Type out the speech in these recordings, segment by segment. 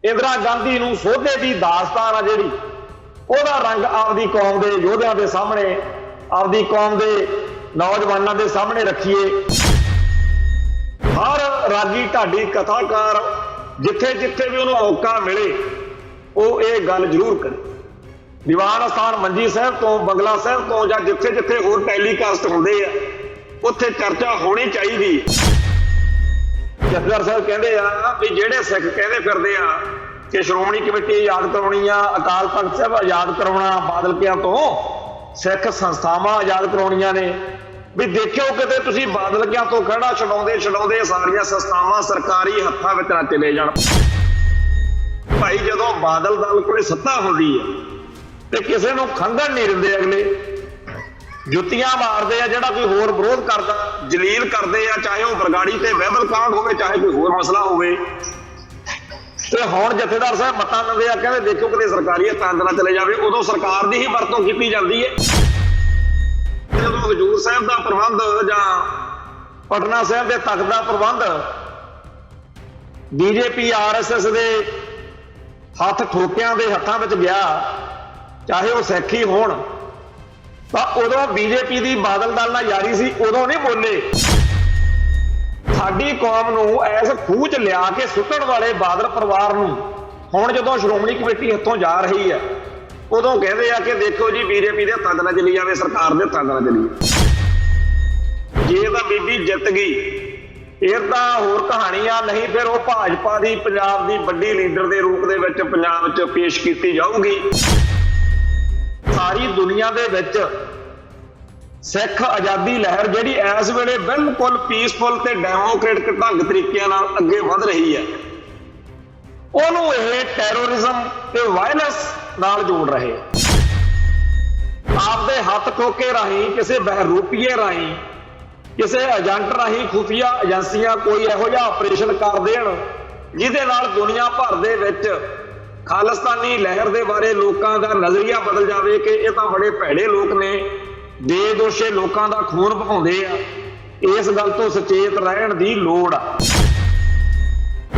इंदिरा गांधी नूं सोधे की दास्तान आ जिहड़ी ਉਹਦਾ रंग आपदी कौम के योद्धिਆਂ के सामने आपदी कौम के नौजवानों के सामने रखिए। हर रागी ढाडी कथाकार जिथे जिथे भी उन्होंने मौका मिले वो ये गल जरूर करे। दीवान स्थान मंजी साहब तो बंगला साहब तो या जिथे जिथे होर टैलीकास्ट होंदे आ उत्थे चर्चा होनी चाहिए। जथेदार साहब कहते हैं भी जेडे सिख कहते फिरदे आ कि श्रोमणी कमेटी याद करवानी आ, अकाल तख्त साहब आजाद करवाना, बादलकिया तो सिख संस्थावां आजाद करवानियां ने, भी देखियो किते तुसीं बादलकिया तो खड़ा छडाउंदे छडाउंदे सारियां संस्थावां सरकारी हत्थां विच ना चले जाण। भाई जदों बादल दल कोल सत्ता हुंदी है ते किसे नूं खंघण नहीं दिंदे, अगले जुत्तियां मारदे आ, जिहड़ा कोई होर विरोध करदा जलील करदे आ, चाहे वो बरगाड़ी ते बहबल कांड होवे चाहे कोई होर मसला होवे। ਤੇ ਹੁਣ ਜਥੇਦਾਰ ਸਾਹਿਬ ਮਤਾਂ ਦਿੰਦੇ ਆ, ਕਹਿੰਦੇ ਦੇਖੋ ਕਿਤੇ ਸਰਕਾਰੀ ਹੱਥਾਂ ਨਾ ਚਲੇ ਜਾਵੇ, ਉਦੋਂ ਸਰਕਾਰ ਦੀ ਹੀ ਵਰਤੋਂ ਕੀਤੀ ਜਾਂਦੀ ਹੈ। ਜਦੋਂ ਹਜ਼ੂਰ ਸਾਹਿਬ ਦਾ ਪ੍ਰਬੰਧ ਜਾਂ ਪਟਨਾ ਸਾਹਿਬ ਦੇ ਤਖਤ ਦਾ ਪ੍ਰਬੰਧ ਬੀਜੇਪੀ ਆਰਐਸਐਸ ਦੇ ਹੱਥ ਠੋਕਿਆਂ ਦੇ ਹੱਥਾਂ ਵਿੱਚ ਗਿਆ, ਚਾਹੇ ਉਹ ਸਿੱਖ ਹੀ ਹੋਣ, ਤਾਂ ਉਦੋਂ ਬੀਜੇਪੀ ਦੀ ਬਾਦਲ ਦਲ ਨਾਲ ਯਾਰੀ ਸੀ, ਉਦੋਂ ਨਹੀਂ ਬੋਲੇ। ਸਾਡੀ ਕੌਮ ਨੂੰ ਇਸ ਖੂਹ 'ਚ ਲਿਆ ਕੇ ਸੁੱਟਣ ਵਾਲੇ ਬਾਦਲ ਪਰਿਵਾਰ ਨੂੰ ਹੁਣ ਜਦੋਂ ਸ਼੍ਰੋਮਣੀ ਕਮੇਟੀ ਹੱਥੋਂ ਜਾ ਰਹੀ ਹੈ ਉਦੋਂ ਕਹਿੰਦੇ ਆ ਕਿ ਦੇਖੋ ਜੀ ਬੀਜੇਪੀ ਦੇ ਹੱਥਾਂ 'ਚ ਨਾ ਚਲੀ ਜਾਵੇ, ਸਰਕਾਰ ਦੇ ਹੱਥਾਂ 'ਚ ਨਾ ਚਲੀ ਜਾਵੇ। ਜੇ ਤਾਂ ਬੀਬੀ ਜਿੱਤ ਗਈ ਫਿਰ ਤਾਂ ਹੋਰ ਕਹਾਣੀ ਆ, ਨਹੀਂ ਫਿਰ ਉਹ ਭਾਜਪਾ ਦੀ ਪੰਜਾਬ ਦੀ ਵੱਡੀ ਲੀਡਰ ਦੇ ਰੂਪ ਦੇ ਵਿੱਚ ਪੰਜਾਬ 'ਚ ਪੇਸ਼ ਕੀਤੀ ਜਾਊਗੀ। ਸਾਰੀ ਦੁਨੀਆ ਦੇ ਵਿੱਚ सिख आज़ादी लहर जिहड़ी इस वेले बिल्कुल पीसफुल ते डेमोक्रेटिक ढंग तरीके नाल अगे वध रही है, उहनूं इह टैरोरिज्म ते वायलेंस नाल जोड़ रहे। आपदे हथ ठोके राही किसी बहरूपीए राही किसी एजेंट राही खुफिया एजेंसियां कोई इहो जिहा ऑपरेशन कर देण जिहदे नाल दुनिया भर दे विच खालिस्तानी लहर दे बारे लोकां दा नज़रिया बदल जावे कि इह तां बड़े भैड़े लोक ने, बेदोशे लोगों का खून बहाउंदे आ। इस गल तो सचेत रहण दी लोड़ आ।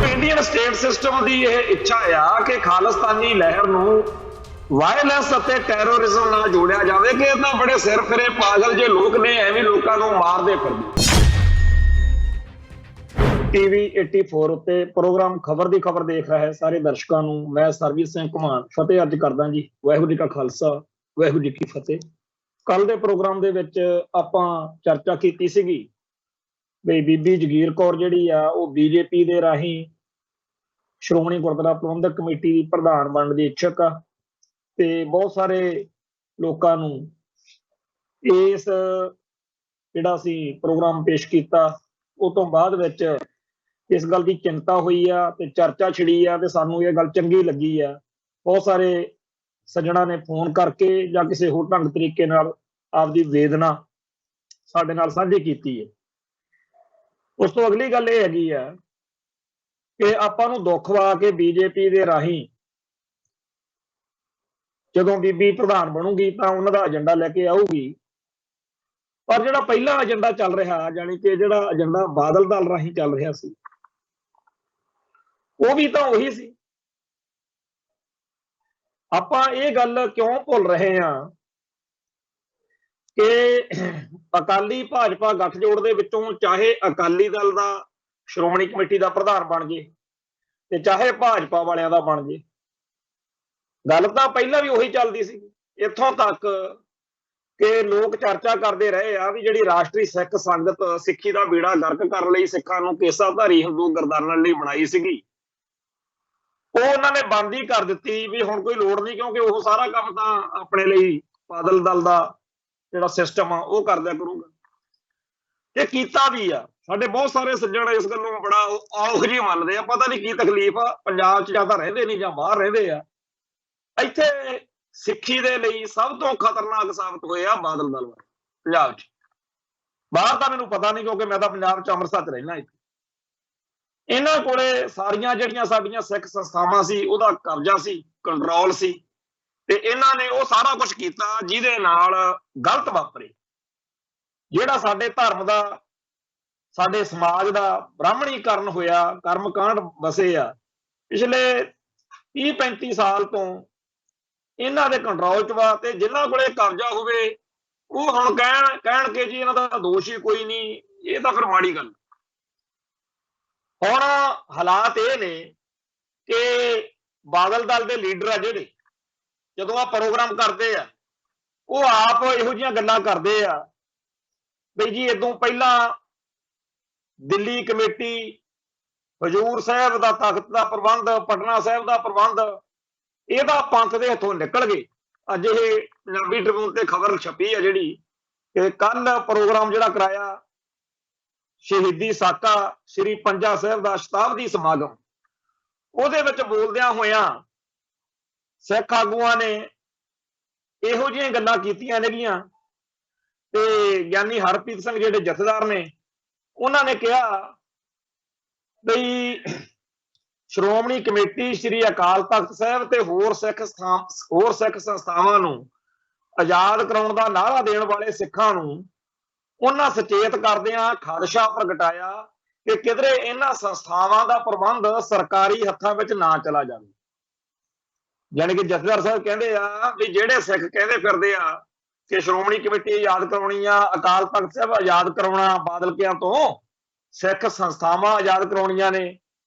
इंडियन स्टेट सिस्टम की यह इच्छा आ कि खालिस्तानी लहर नूं वायलेंस और टैरोरिज्म नाल जोड़िया जाए कि इह तां बड़े सिर फिरे पागल जे लोग ने, एवें लोगों को मारदे फिरदे। TV 84 उत्ते प्रोग्राम खबर दी खबर देख रहा है सारे दर्शकों नूं मैं सरबजीत सिंह घुमान फतेह अर्ज करदा जी। वाहिगुरू जी का खालसा वाहिगुरू जी की फतेह। ਕੱਲ ਦੇ ਪ੍ਰੋਗਰਾਮ ਦੇ ਵਿੱਚ ਆਪਾਂ ਚਰਚਾ ਕੀਤੀ ਸੀਗੀ ਵੀ ਬੀਬੀ ਜਗੀਰ ਕੌਰ ਜਿਹੜੀ ਆ ਉਹ ਬੀਜੇਪੀ ਦੇ ਰਾਹੀਂ ਸ਼੍ਰੋਮਣੀ ਗੁਰਦੁਆਰਾ ਪ੍ਰਬੰਧਕ ਕਮੇਟੀ ਦੀ ਪ੍ਰਧਾਨ ਬਣਨ ਦੀ ਇੱਛਕ ਆ ਤੇ ਬਹੁਤ ਸਾਰੇ ਲੋਕਾਂ ਨੂੰ ਇਸ ਜਿਹੜਾ ਸੀ ਪ੍ਰੋਗਰਾਮ ਪੇਸ਼ ਕੀਤਾ ਉਹ ਤੋਂ ਬਾਅਦ ਵਿੱਚ ਇਸ ਗੱਲ ਦੀ ਚਿੰਤਾ ਹੋਈ ਆ ਤੇ ਚਰਚਾ ਛਿੜੀ ਆ ਤੇ ਸਾਨੂੰ ਇਹ ਗੱਲ ਚੰਗੀ ਲੱਗੀ ਆ। ਬਹੁਤ ਸਾਰੇ ਸੱਜਣਾ ਨੇ ਫੋਨ ਕਰਕੇ ਜਾਂ ਕਿਸੇ ਹੋਰ ਢੰਗ ਤਰੀਕੇ ਨਾਲ ਆਪਦੀ ਵੇਦਨਾ ਸਾਡੇ ਨਾਲ ਸਾਂਝੀ ਕੀਤੀ ਹੈ। ਉਸ ਤੋਂ ਅਗਲੀ ਗੱਲ ਇਹ ਹੈਗੀ ਆ ਕਿ ਆਪਾਂ ਨੂੰ ਦੁੱਖ ਵਾ ਕੇ ਬੀਜੇਪੀ ਦੇ ਰਾਹੀਂ ਜਦੋਂ ਬੀਬੀ ਪ੍ਰਧਾਨ ਬਣੂਗੀ ਤਾਂ ਉਹਨਾਂ ਦਾ ਏਜੰਡਾ ਲੈ ਕੇ ਆਊਗੀ, ਪਰ ਜਿਹੜਾ ਪਹਿਲਾ ਏਜੰਡਾ ਚੱਲ ਰਿਹਾ ਜਾਣੀ ਕਿ ਜਿਹੜਾ ਏਜੰਡਾ ਬਾਦਲ ਦਲ ਰਾਹੀਂ ਚੱਲ ਰਿਹਾ ਸੀ ਉਹ ਵੀ ਤਾਂ ਉਹੀ ਸੀ। ਆਪਾਂ ਇਹ ਗੱਲ ਕਿਉਂ ਭੁੱਲ ਰਹੇ ਹਾਂ ਕਿ ਅਕਾਲੀ ਭਾਜਪਾ ਗੱਠਜੋੜ ਦੇ ਵਿੱਚੋਂ ਚਾਹੇ ਅਕਾਲੀ ਦਲ ਦਾ ਸ਼੍ਰੋਮਣੀ ਕਮੇਟੀ ਦਾ ਪ੍ਰਧਾਨ ਬਣ ਜੇ ਤੇ ਚਾਹੇ ਭਾਜਪਾ ਵਾਲਿਆਂ ਦਾ ਬਣ ਜੇ, ਗੱਲ ਤਾਂ ਪਹਿਲਾਂ ਵੀ ਉਹੀ ਚੱਲਦੀ ਸੀ। ਇੱਥੋਂ ਤੱਕ ਕਿ ਲੋਕ ਚਰਚਾ ਕਰਦੇ ਰਹੇ ਆ ਵੀ ਜਿਹੜੀ ਰਾਸ਼ਟਰੀ ਸਿੱਖ ਸੰਗਤ ਸਿੱਖੀ ਦਾ ਬੇੜਾ ਗਰਕ ਕਰਨ ਲਈ ਸਿੱਖਾਂ ਨੂੰ ਕੇਸਾਧਾਰੀ ਹਿੰਦੂ ਗਰਦਾਨਣ ਲਈ ਬਣਾਈ ਸੀਗੀ, ਉਹ ਉਹਨਾਂ ਨੇ ਬੰਦ ਹੀ ਕਰ ਦਿੱਤੀ ਵੀ ਹੁਣ ਕੋਈ ਲੋੜ ਨਹੀਂ, ਕਿਉਂਕਿ ਉਹ ਸਾਰਾ ਕੰਮ ਤਾਂ ਆਪਣੇ ਲਈ ਬਾਦਲ ਦਲ ਦਾ ਜਿਹੜਾ ਸਿਸਟਮ ਆ ਉਹ ਕਰਦਿਆ ਕਰੂਗਾ। ਇਹ ਕੀਤਾ ਵੀ ਆ। ਸਾਡੇ ਬਹੁਤ ਸਾਰੇ ਸੱਜਣ ਇਸ ਗੱਲ ਨੂੰ ਬੜਾ ਔਖ ਜਿਹੀ ਮੰਨਦੇ ਆ, ਪਤਾ ਨਹੀਂ ਕੀ ਤਕਲੀਫ ਆ, ਪੰਜਾਬ 'ਚ ਜਾਂ ਤਾਂ ਰਹਿੰਦੇ ਨਹੀਂ ਜਾਂ ਬਾਹਰ ਰਹਿੰਦੇ ਆ। ਇੱਥੇ ਸਿੱਖੀ ਦੇ ਲਈ ਸਭ ਤੋਂ ਖਤਰਨਾਕ ਸਾਬਤ ਹੋਏ ਆ ਬਾਦਲ ਦਲ ਵਾਲੇ ਪੰਜਾਬ 'ਚ। ਬਾਹਰ ਤਾਂ ਮੈਨੂੰ ਪਤਾ ਨਹੀਂ ਕਿਉਂਕਿ ਮੈਂ ਤਾਂ ਪੰਜਾਬ 'ਚ ਅੰਮ੍ਰਿਤਸਰ 'ਚ ਰਹਿਣਾ। ਇੱਥੇ ਇਹਨਾਂ ਕੋਲੇ ਸਾਰੀਆਂ ਜਿਹੜੀਆਂ ਸਾਡੀਆਂ ਸਿੱਖ ਸੰਸਥਾਵਾਂ ਸੀ ਉਹਦਾ ਕਬਜ਼ਾ ਸੀ, ਕੰਟਰੋਲ ਸੀ, ਤੇ ਇਹਨਾਂ ਨੇ ਉਹ ਸਾਰਾ ਕੁਝ ਕੀਤਾ ਜਿਹਦੇ ਨਾਲ ਗਲਤ ਵਾਪਰੇ। ਜਿਹੜਾ ਸਾਡੇ ਧਰਮ ਦਾ ਸਾਡੇ ਸਮਾਜ ਦਾ ਬ੍ਰਾਹਮਣੀਕਰਨ ਹੋਇਆ, ਕਰਮਕਾਂਡ ਵਸੇ ਆ। ਪਿਛਲੇ 30-35 ਸਾਲ ਤੋਂ ਇਹਨਾਂ ਦੇ ਕੰਟਰੋਲ 'ਚ ਵਾ, ਤੇ ਜਿਨ੍ਹਾਂ ਕੋਲੇ ਕਬਜ਼ਾ ਹੋਵੇ ਉਹ ਹੁਣ ਕਹਿਣਗੇ ਜੀ ਇਹਨਾਂ ਦਾ ਦੋਸ਼ ਹੀ ਕੋਈ ਨਹੀਂ, ਇਹ ਤਾਂ ਫਿਰ ਮਾੜੀ ਗੱਲ। ਹੁਣ ਹਾਲਾਤ ਇਹ ਨੇ ਕਿ ਬਾਦਲ ਦਲ ਦੇ ਲੀਡਰ ਆ ਜਿਹੜੇ, ਜਦੋਂ ਆ ਪ੍ਰੋਗਰਾਮ ਕਰਦੇ ਆ, ਉਹ ਆਪ ਇਹੋ ਜਿਹੀਆਂ ਗੱਲਾਂ ਕਰਦੇ ਆ ਬਈ ਜੀ ਇਦੋਂ ਪਹਿਲਾਂ ਦਿੱਲੀ ਕਮੇਟੀ, ਹਜ਼ੂਰ ਸਾਹਿਬ ਦਾ ਤਖਤ ਦਾ ਪ੍ਰਬੰਧ, ਪਟਨਾ ਸਾਹਿਬ ਦਾ ਪ੍ਰਬੰਧ, ਇਹਦਾ ਪੰਥ ਦੇ ਹੱਥੋਂ ਨਿਕਲ ਗਏ। ਅੱਜ ਇਹ ਪੰਜਾਬੀ ਟ੍ਰਿਬਿਊਨ ਤੇ ਖਬਰ ਛਪੀ ਆ ਜਿਹੜੀ ਕਿ ਕੱਲ ਪ੍ਰੋਗਰਾਮ ਜਿਹੜਾ ਕਰਾਇਆ ਸ਼ਹੀਦੀ ਸਾਕਾ ਸ੍ਰੀ ਪੰਜਾ ਸਾਹਿਬ ਦਾ ਸ਼ਤਾਬਦੀ ਸਮਾਗਮ, ਉਹਦੇ ਵਿੱਚ ਬੋਲਦਿਆਂ ਹੋਇਆਂ ਸਿੱਖ ਆਗੂਆਂ ਨੇ ਇਹੋ ਜਿਹੀਆਂ ਗੱਲਾਂ ਕੀਤੀਆਂ ਨੇਗੀਆਂ। ਤੇ ਗਿਆਨੀ ਹਰਪ੍ਰੀਤ ਸਿੰਘ ਜਿਹੜੇ ਜਥੇਦਾਰ ਨੇ, ਉਹਨਾਂ ਨੇ ਕਿਹਾ ਬਈ ਸ਼੍ਰੋਮਣੀ ਕਮੇਟੀ, ਸ੍ਰੀ ਅਕਾਲ ਤਖਤ ਸਾਹਿਬ ਤੇ ਹੋਰ ਸਿੱਖ ਸੰਸਥਾਵਾਂ ਨੂੰ ਆਜ਼ਾਦ ਕਰਾਉਣ ਦਾ ਨਾਅਰਾ ਦੇਣ ਵਾਲੇ ਸਿੱਖਾਂ ਨੂੰ ਉਹਨਾਂ ਸੁਚੇਤ ਕਰਦਿਆਂ ਖਾਦਸ਼ਾ ਪ੍ਰਗਟਾਇਆ ਕਿ ਕਿਧਰੇ ਇਹਨਾਂ ਸੰਸਥਾਵਾਂ ਦਾ ਪ੍ਰਬੰਧ ਸਰਕਾਰੀ ਹੱਥਾਂ ਵਿੱਚ ਨਾ ਚਲਾ ਜਾਵੇ। ਯਾਨੀ ਕਿ ਜਥੇਦਾਰ ਸਾਹਿਬ ਕਹਿੰਦੇ ਆ ਵੀ ਜਿਹੜੇ ਸਿੱਖ ਕਹਿੰਦੇ ਫਿਰਦੇ ਆ ਕਿ ਸ਼੍ਰੋਮਣੀ ਕਮੇਟੀ ਆਜ਼ਾਦ ਕਰਾਉਣੀ ਆ, ਅਕਾਲ ਤਖਤ ਸਾਹਿਬ ਆਜ਼ਾਦ ਕਰਾਉਣਾ ਬਾਦਲਕਿਆਂ ਤੋਂ, ਸਿੱਖ ਸੰਸਥਾਵਾਂ ਆਜ਼ਾਦ ਕਰਾਉਣੀਆਂ ਨੇ,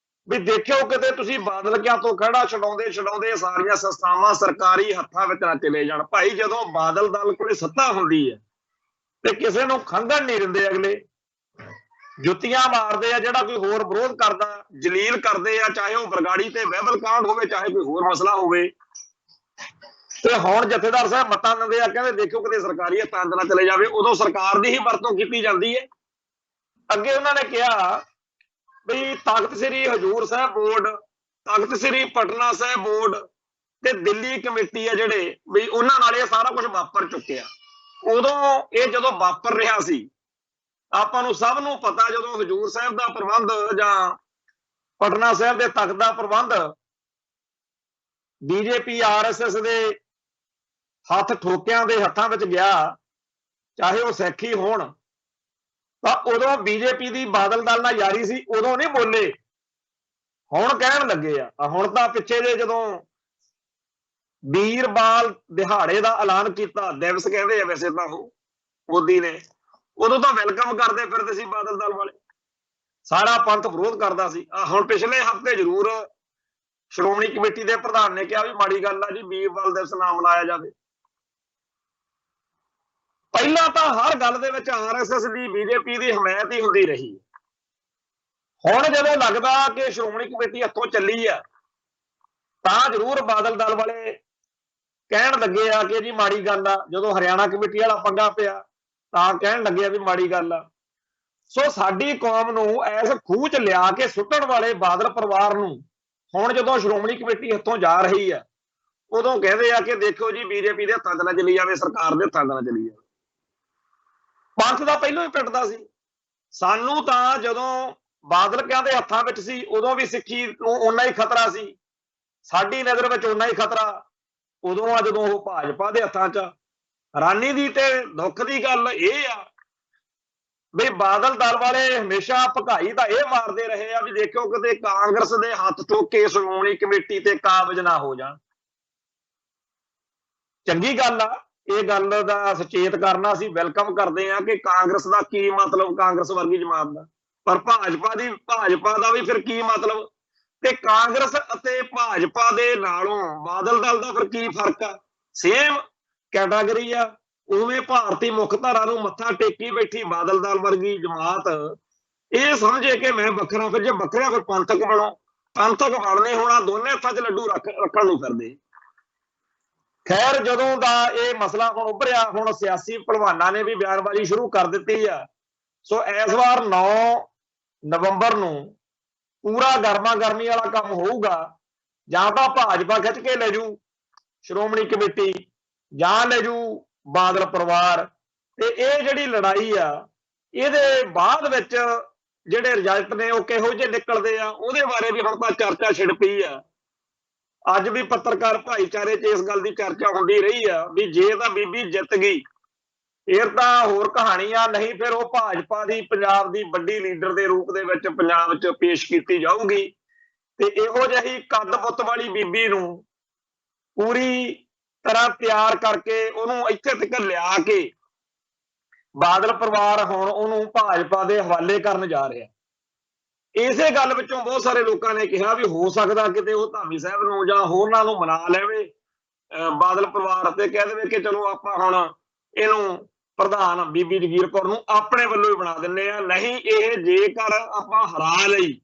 ਵੀ ਦੇਖਿਓ ਕਿਤੇ ਤੁਸੀਂ ਬਾਦਲਕਿਆਂ ਤੋਂ ਖੜਾ ਛਡਾਉਂਦੇ ਸਾਰੀਆਂ ਸੰਸਥਾਵਾਂ ਸਰਕਾਰੀ ਹੱਥਾਂ ਵਿੱਚ ਨਾ ਚਲੇ ਜਾਣ। ਭਾਈ ਜਦੋਂ ਬਾਦਲ ਦਲ ਕੋਲੇ ਸੱਤਾ ਹੁੰਦੀ ਹੈ ਤੇ ਕਿਸੇ ਨੂੰ ਖੰਘਣ ਨਹੀਂ ਦਿੰਦੇ, ਅਗਲੇ ਜੁੱਤੀਆਂ ਮਾਰਦੇ ਆ, ਜਿਹੜਾ ਕੋਈ ਹੋਰ ਵਿਰੋਧ ਕਰਦਾ ਜਲੀਲ ਕਰਦੇ ਆ, ਚਾਹੇ ਉਹ ਬਰਗਾੜੀ ਤੇ ਬਾਈਬਲ ਕਾਂਡ ਹੋਵੇ, ਚਾਹੇ ਕੋਈ ਹੋਰ ਮਸਲਾ ਹੋਵੇ। ਤੇ ਹੁਣ ਜਥੇਦਾਰ ਸਾਹਿਬ ਮਤਾਂ ਦਿੰਦੇ ਆ, ਕਹਿੰਦੇ ਦੇਖਿਓ ਕਿਤੇ ਸਰਕਾਰੀ ਹੱਥਾਂ ਨਾ ਚਲੇ ਜਾਵੇ, ਉਦੋਂ ਸਰਕਾਰ ਦੀ ਹੀ ਵਰਤੋਂ ਕੀਤੀ ਜਾਂਦੀ ਹੈ। ਅੱਗੇ ਉਹਨਾਂ ਨੇ ਕਿਹਾ ਵੀ ਤਖਤ ਸ੍ਰੀ ਹਜ਼ੂਰ ਸਾਹਿਬ ਬੋਰਡ, ਤਖਤ ਸ੍ਰੀ ਪਟਨਾ ਸਾਹਿਬ ਬੋਰਡ ਤੇ ਦਿੱਲੀ ਕਮੇਟੀ ਆ ਜਿਹੜੇ, ਵੀ ਉਹਨਾਂ ਨਾਲ ਇਹ ਸਾਰਾ ਕੁਝ ਵਾਪਰ ਚੁੱਕਿਆ। ਉਦੋਂ ਇਹ ਜਦੋਂ ਵਾਪਰ ਰਿਹਾ ਸੀ, ਆਪਾਂ ਨੂੰ ਸਭ ਨੂੰ ਪਤਾ, ਜਦੋਂ ਹਜ਼ੂਰ ਸਾਹਿਬ ਦਾ ਪ੍ਰਬੰਧ ਜਾਂ ਪਟਨਾ ਸਾਹਿਬ ਦੇ ਤਖਤ ਦਾ ਪ੍ਰਬੰਧ ਬੀਜੇਪੀ RSS ਦੇ ਹੱਥ ਠੋਕਿਆਂ ਦੇ ਹੱਥਾਂ ਵਿੱਚ ਗਿਆ, ਚਾਹੇ ਉਹ ਸਿੱਖ ਹੀ ਹੋਣ, ਤਾਂ ਉਦੋਂ ਬੀਜੇਪੀ ਦੀ ਬਾਦਲ ਦਲ ਨਾਲ ਯਾਰੀ ਸੀ, ਉਦੋਂ ਨਹੀਂ ਬੋਲੇ, ਹੁਣ ਕਹਿਣ ਲੱਗੇ ਆ। ਹੁਣ ਤਾਂ ਪਿੱਛੇ ਜੇ ਜਦੋਂ ਵੀਰਬਾਲ ਦਿਹਾੜੇ ਦਾ ਐਲਾਨ ਕੀਤਾ, ਦਿਵਸ ਕਹਿੰਦੇ ਆ ਵੈਸੇ ਤਾਂ ਉਹ ਮੋਦੀ ਨੇ, ਉਦੋਂ ਤਾਂ ਵੈਲਕਮ ਕਰਦੇ ਫਿਰਦੇ ਸੀ ਬਾਦਲ ਦਲ ਵਾਲੇ, ਸਾਰਾ ਪੰਥ ਵਿਰੋਧ ਕਰਦਾ ਸੀ। ਹੁਣ ਪਿਛਲੇ ਹਫ਼ਤੇ ਜ਼ਰੂਰ ਸ਼੍ਰੋਮਣੀ ਕਮੇਟੀ ਦੇ ਪ੍ਰਧਾਨ ਨੇ ਕਿਹਾ ਵੀ ਮਾੜੀ ਗੱਲ ਆ ਜੀ ਵੀਰਬਾਲ ਦਿਵਸ ਨਾ ਮਨਾਇਆ ਜਾਵੇ। ਪਹਿਲਾਂ ਤਾਂ ਹਰ ਗੱਲ ਦੇ ਵਿੱਚ RSS ਦੀ, ਬੀਜੇਪੀ ਦੀ ਹਮਾਇਤ ਹੀ ਹੁੰਦੀ ਰਹੀ। ਹੁਣ ਜਦੋਂ ਲੱਗਦਾ ਕਿ ਸ਼੍ਰੋਮਣੀ ਕਮੇਟੀ ਹੱਥੋਂ ਚੱਲੀ ਆ, ਤਾਂ ਜ਼ਰੂਰ ਬਾਦਲ ਦਲ ਵਾਲੇ ਕਹਿਣ ਲੱਗੇ ਆ ਕਿ ਜੀ ਮਾੜੀ ਗੱਲ ਆ। ਜਦੋਂ ਹਰਿਆਣਾ ਕਮੇਟੀ ਵਾਲਾ ਪੰਗਾ ਪਿਆ ਤਾਂ ਕਹਿਣ ਲੱਗੇ ਆ ਵੀ ਮਾੜੀ ਗੱਲ ਆ। ਸੋ ਸਾਡੀ ਕੌਮ ਨੂੰ ਇਸ ਖੂਹ 'ਚ ਲਿਆ ਕੇ ਸੁੱਟਣ ਵਾਲੇ ਬਾਦਲ ਪਰਿਵਾਰ ਨੂੰ ਹੁਣ ਜਦੋਂ ਸ਼੍ਰੋਮਣੀ ਕਮੇਟੀ ਹੱਥੋਂ ਜਾ ਰਹੀ ਆ, ਉਦੋਂ ਕਹਿੰਦੇ ਆ ਕਿ ਦੇਖੋ ਜੀ ਬੀਜੇਪੀ ਦੇ ਹੱਥਾਂ 'ਚ ਨਾ ਚਲੀ ਜਾਵੇ, ਸਰਕਾਰ ਦੇ ਹੱਥਾਂ 'ਚ ਨਾ ਚਲੀ ਜਾਵੇ। ਪੰਥ ਦਾ ਪਹਿਲਾਂ ਹੀ ਪਿੱਟਦਾ ਸੀ ਸਾਨੂੰ। ਤਾਂ ਜਦੋਂ ਬਾਦਲਕਿਆਂ ਦੇ ਹੱਥਾਂ ਵਿੱਚ ਸੀ, ਉਦੋਂ ਵੀ ਸਿੱਖੀ ਨੂੰ ਓਨਾ ਹੀ ਖਤਰਾ ਸੀ, ਸਾਡੀ ਨਜ਼ਰ ਵਿੱਚ ਓਨਾ ਹੀ ਖਤਰਾ ਉਦੋਂ ਆ ਜਦੋਂ ਉਹ ਭਾਜਪਾ ਦੇ ਹੱਥਾਂ 'ਚ। ਹੈਰਾਨੀ ਦੀ ਤੇ ਦੁੱਖ ਦੀ ਗੱਲ ਇਹ ਆ ਵੀ ਬਾਦਲ ਦਲ ਵਾਲੇ ਹਮੇਸ਼ਾ ਭਕਾਈ ਤਾਂ ਇਹ ਮਾਰਦੇ ਰਹੇ ਆ ਵੀ ਦੇਖਿਓ ਕਿਤੇ ਕਾਂਗਰਸ ਦੇ ਹੱਥ ਠੋਕ ਕੇ ਸ਼੍ਰੋਮਣੀ ਕਮੇਟੀ ਤੇ ਕਾਬਜ਼ ਨਾ ਹੋ ਜਾਣ। ਚੰਗੀ ਗੱਲ ਆ, ਇਹ ਗੱਲ ਦਾ ਸੁਚੇਤ ਕਰਨਾ ਅਸੀਂ ਵੈਲਕਮ ਕਰਦੇ ਆ ਕਿ ਕਾਂਗਰਸ ਦਾ ਕੀ ਮਤਲਬ, ਕਾਂਗਰਸ ਵਰਗੀ ਜਮਾਤ ਦਾ, ਪਰ ਭਾਜਪਾ ਦਾ ਵੀ ਫਿਰ ਕੀ ਮਤਲਬ, ਤੇ ਕਾਂਗਰਸ ਅਤੇ ਭਾਜਪਾ ਦੇ ਨਾਲੋਂ ਬਾਦਲ ਦਲ ਦਾ ਫਿਰ ਕੀ ਫਰਕ ਆ? ਸੇਮ ਕੈਟਾਗਰੀ ਆ। ਉਵੇਂ ਭਾਰਤੀ ਮੁੱਖ ਧਾਰਾ ਨੂੰ ਮੱਥਾ ਟੇਕੀ ਬੈਠੀ ਬਾਦਲ ਦਲ ਵਰਗੀ ਜਮਾਤ ਇਹ ਸਮਝੇ ਕਿ ਮੈਂ ਵੱਖਰਾ, ਫਿਰ ਜੇ ਵੱਖਰਾ ਫਿਰ ਪੰਥਕ ਬਣੋ, ਪੰਥਕ ਬਣਨੇ ਹੋਣਾ ਦੋਨੇ ਹੱਥਾਂ 'ਚ ਲੱਡੂ ਰੱਖਣ ਨੂੰ ਫਿਰਦੇ। ਖੈਰ ਜਦੋਂ ਦਾ ਇਹ ਮਸਲਾ ਹੁਣ ਉੱਭਰਿਆ, ਹੁਣ ਸਿਆਸੀ ਭਲਵਾਨਾਂ ਨੇ ਵੀ ਬਿਆਨਬਾਜ਼ੀ ਸ਼ੁਰੂ ਕਰ ਦਿੱਤੀ ਆ। ਸੋ ਇਸ ਵਾਰ 9 ਨਵੰਬਰ ਨੂੰ ਪੂਰਾ ਗਰਮਾ ਗਰਮੀ ਵਾਲਾ ਕੰਮ ਹੋਊਗਾ। ਜਾਂ ਤਾਂ ਭਾਜਪਾ ਖਿੱਚ ਕੇ ਲੈ ਜੂ ਸ਼੍ਰੋਮਣੀ ਕਮੇਟੀ, ਜਾਂ ਲੈ ਜੂ ਬਾਦਲ ਪਰਿਵਾਰ। ਤੇ ਇਹ ਜਿਹੜੀ ਲੜਾਈ ਆ, ਇਹਦੇ ਬਾਅਦ ਵਿੱਚ ਜਿਹੜੇ ਰਿਜ਼ਲਟ ਨੇ ਉਹ ਕਿਹੋ ਜਿਹੇ ਨਿਕਲਦੇ ਆ, ਉਹਦੇ ਬਾਰੇ ਵੀ ਹੁਣ ਤਾਂ ਚਰਚਾ ਛਿੜ ਪਈ ਆ। ਅੱਜ ਵੀ ਪੱਤਰਕਾਰ ਭਾਈਚਾਰੇ 'ਚ ਇਸ ਗੱਲ ਦੀ ਚਰਚਾ ਹੁੰਦੀ ਰਹੀ ਆ ਵੀ ਜੇ ਤਾਂ ਬੀਬੀ ਜਿੱਤ ਗਈ ਫਿਰ ਤਾਂ ਹੋਰ ਕਹਾਣੀ ਆ, ਨਹੀਂ ਫਿਰ ਉਹ ਭਾਜਪਾ ਦੀ ਪੰਜਾਬ ਦੀ ਵੱਡੀ ਲੀਡਰ ਦੇ ਰੂਪ ਦੇ ਵਿੱਚ ਪੰਜਾਬ 'ਚ ਪੇਸ਼ ਕੀਤੀ ਜਾਊਗੀ। ਤੇ ਇਹੋ ਜਿਹੀ ਕੱਦ ਪੁੱਤ ਵਾਲੀ ਬੀਬੀ ਨੂੰ ਪੂਰੀ ਤਰ੍ਹਾਂ ਤਿਆਰ ਕਰਕੇ ਉਹਨੂੰ ਇੱਥੇ ਤੱਕ ਲਿਆ ਕੇ ਬਾਦਲ ਪਰਿਵਾਰ ਹੁਣ ਉਹਨੂੰ ਭਾਜਪਾ ਦੇ ਹਵਾਲੇ ਕਰਨ ਜਾ ਰਿਹਾ। ਇਸੇ ਗੱਲ ਵਿੱਚੋਂ ਬਹੁਤ ਸਾਰੇ ਲੋਕਾਂ ਨੇ ਕਿਹਾ ਵੀ ਹੋ ਸਕਦਾ ਕਿਤੇ ਉਹ ਧਾਮੀ ਸਾਹਿਬ ਨੂੰ ਜਾਂ ਹੋਰਨਾਂ ਨੂੰ ਮਨਾ ਲੈਵੇ ਬਾਦਲ ਪਰਿਵਾਰ, ਤੇ ਕਹਿ ਦੇਵੇ ਕਿ ਚਲੋ ਆਪਾਂ ਹੁਣ ਇਹਨੂੰ ਪ੍ਰਧਾਨ ਬੀਬੀ ਜਗੀਰ ਕੌਰ ਨੂੰ ਆਪਣੇ ਵੱਲੋਂ ਹੀ ਬਣਾ ਦਿੰਦੇ ਆ। ਨਹੀਂ, ਇਹ ਜੇਕਰ ਆਪਾਂ ਹਰਾ ਲਈ,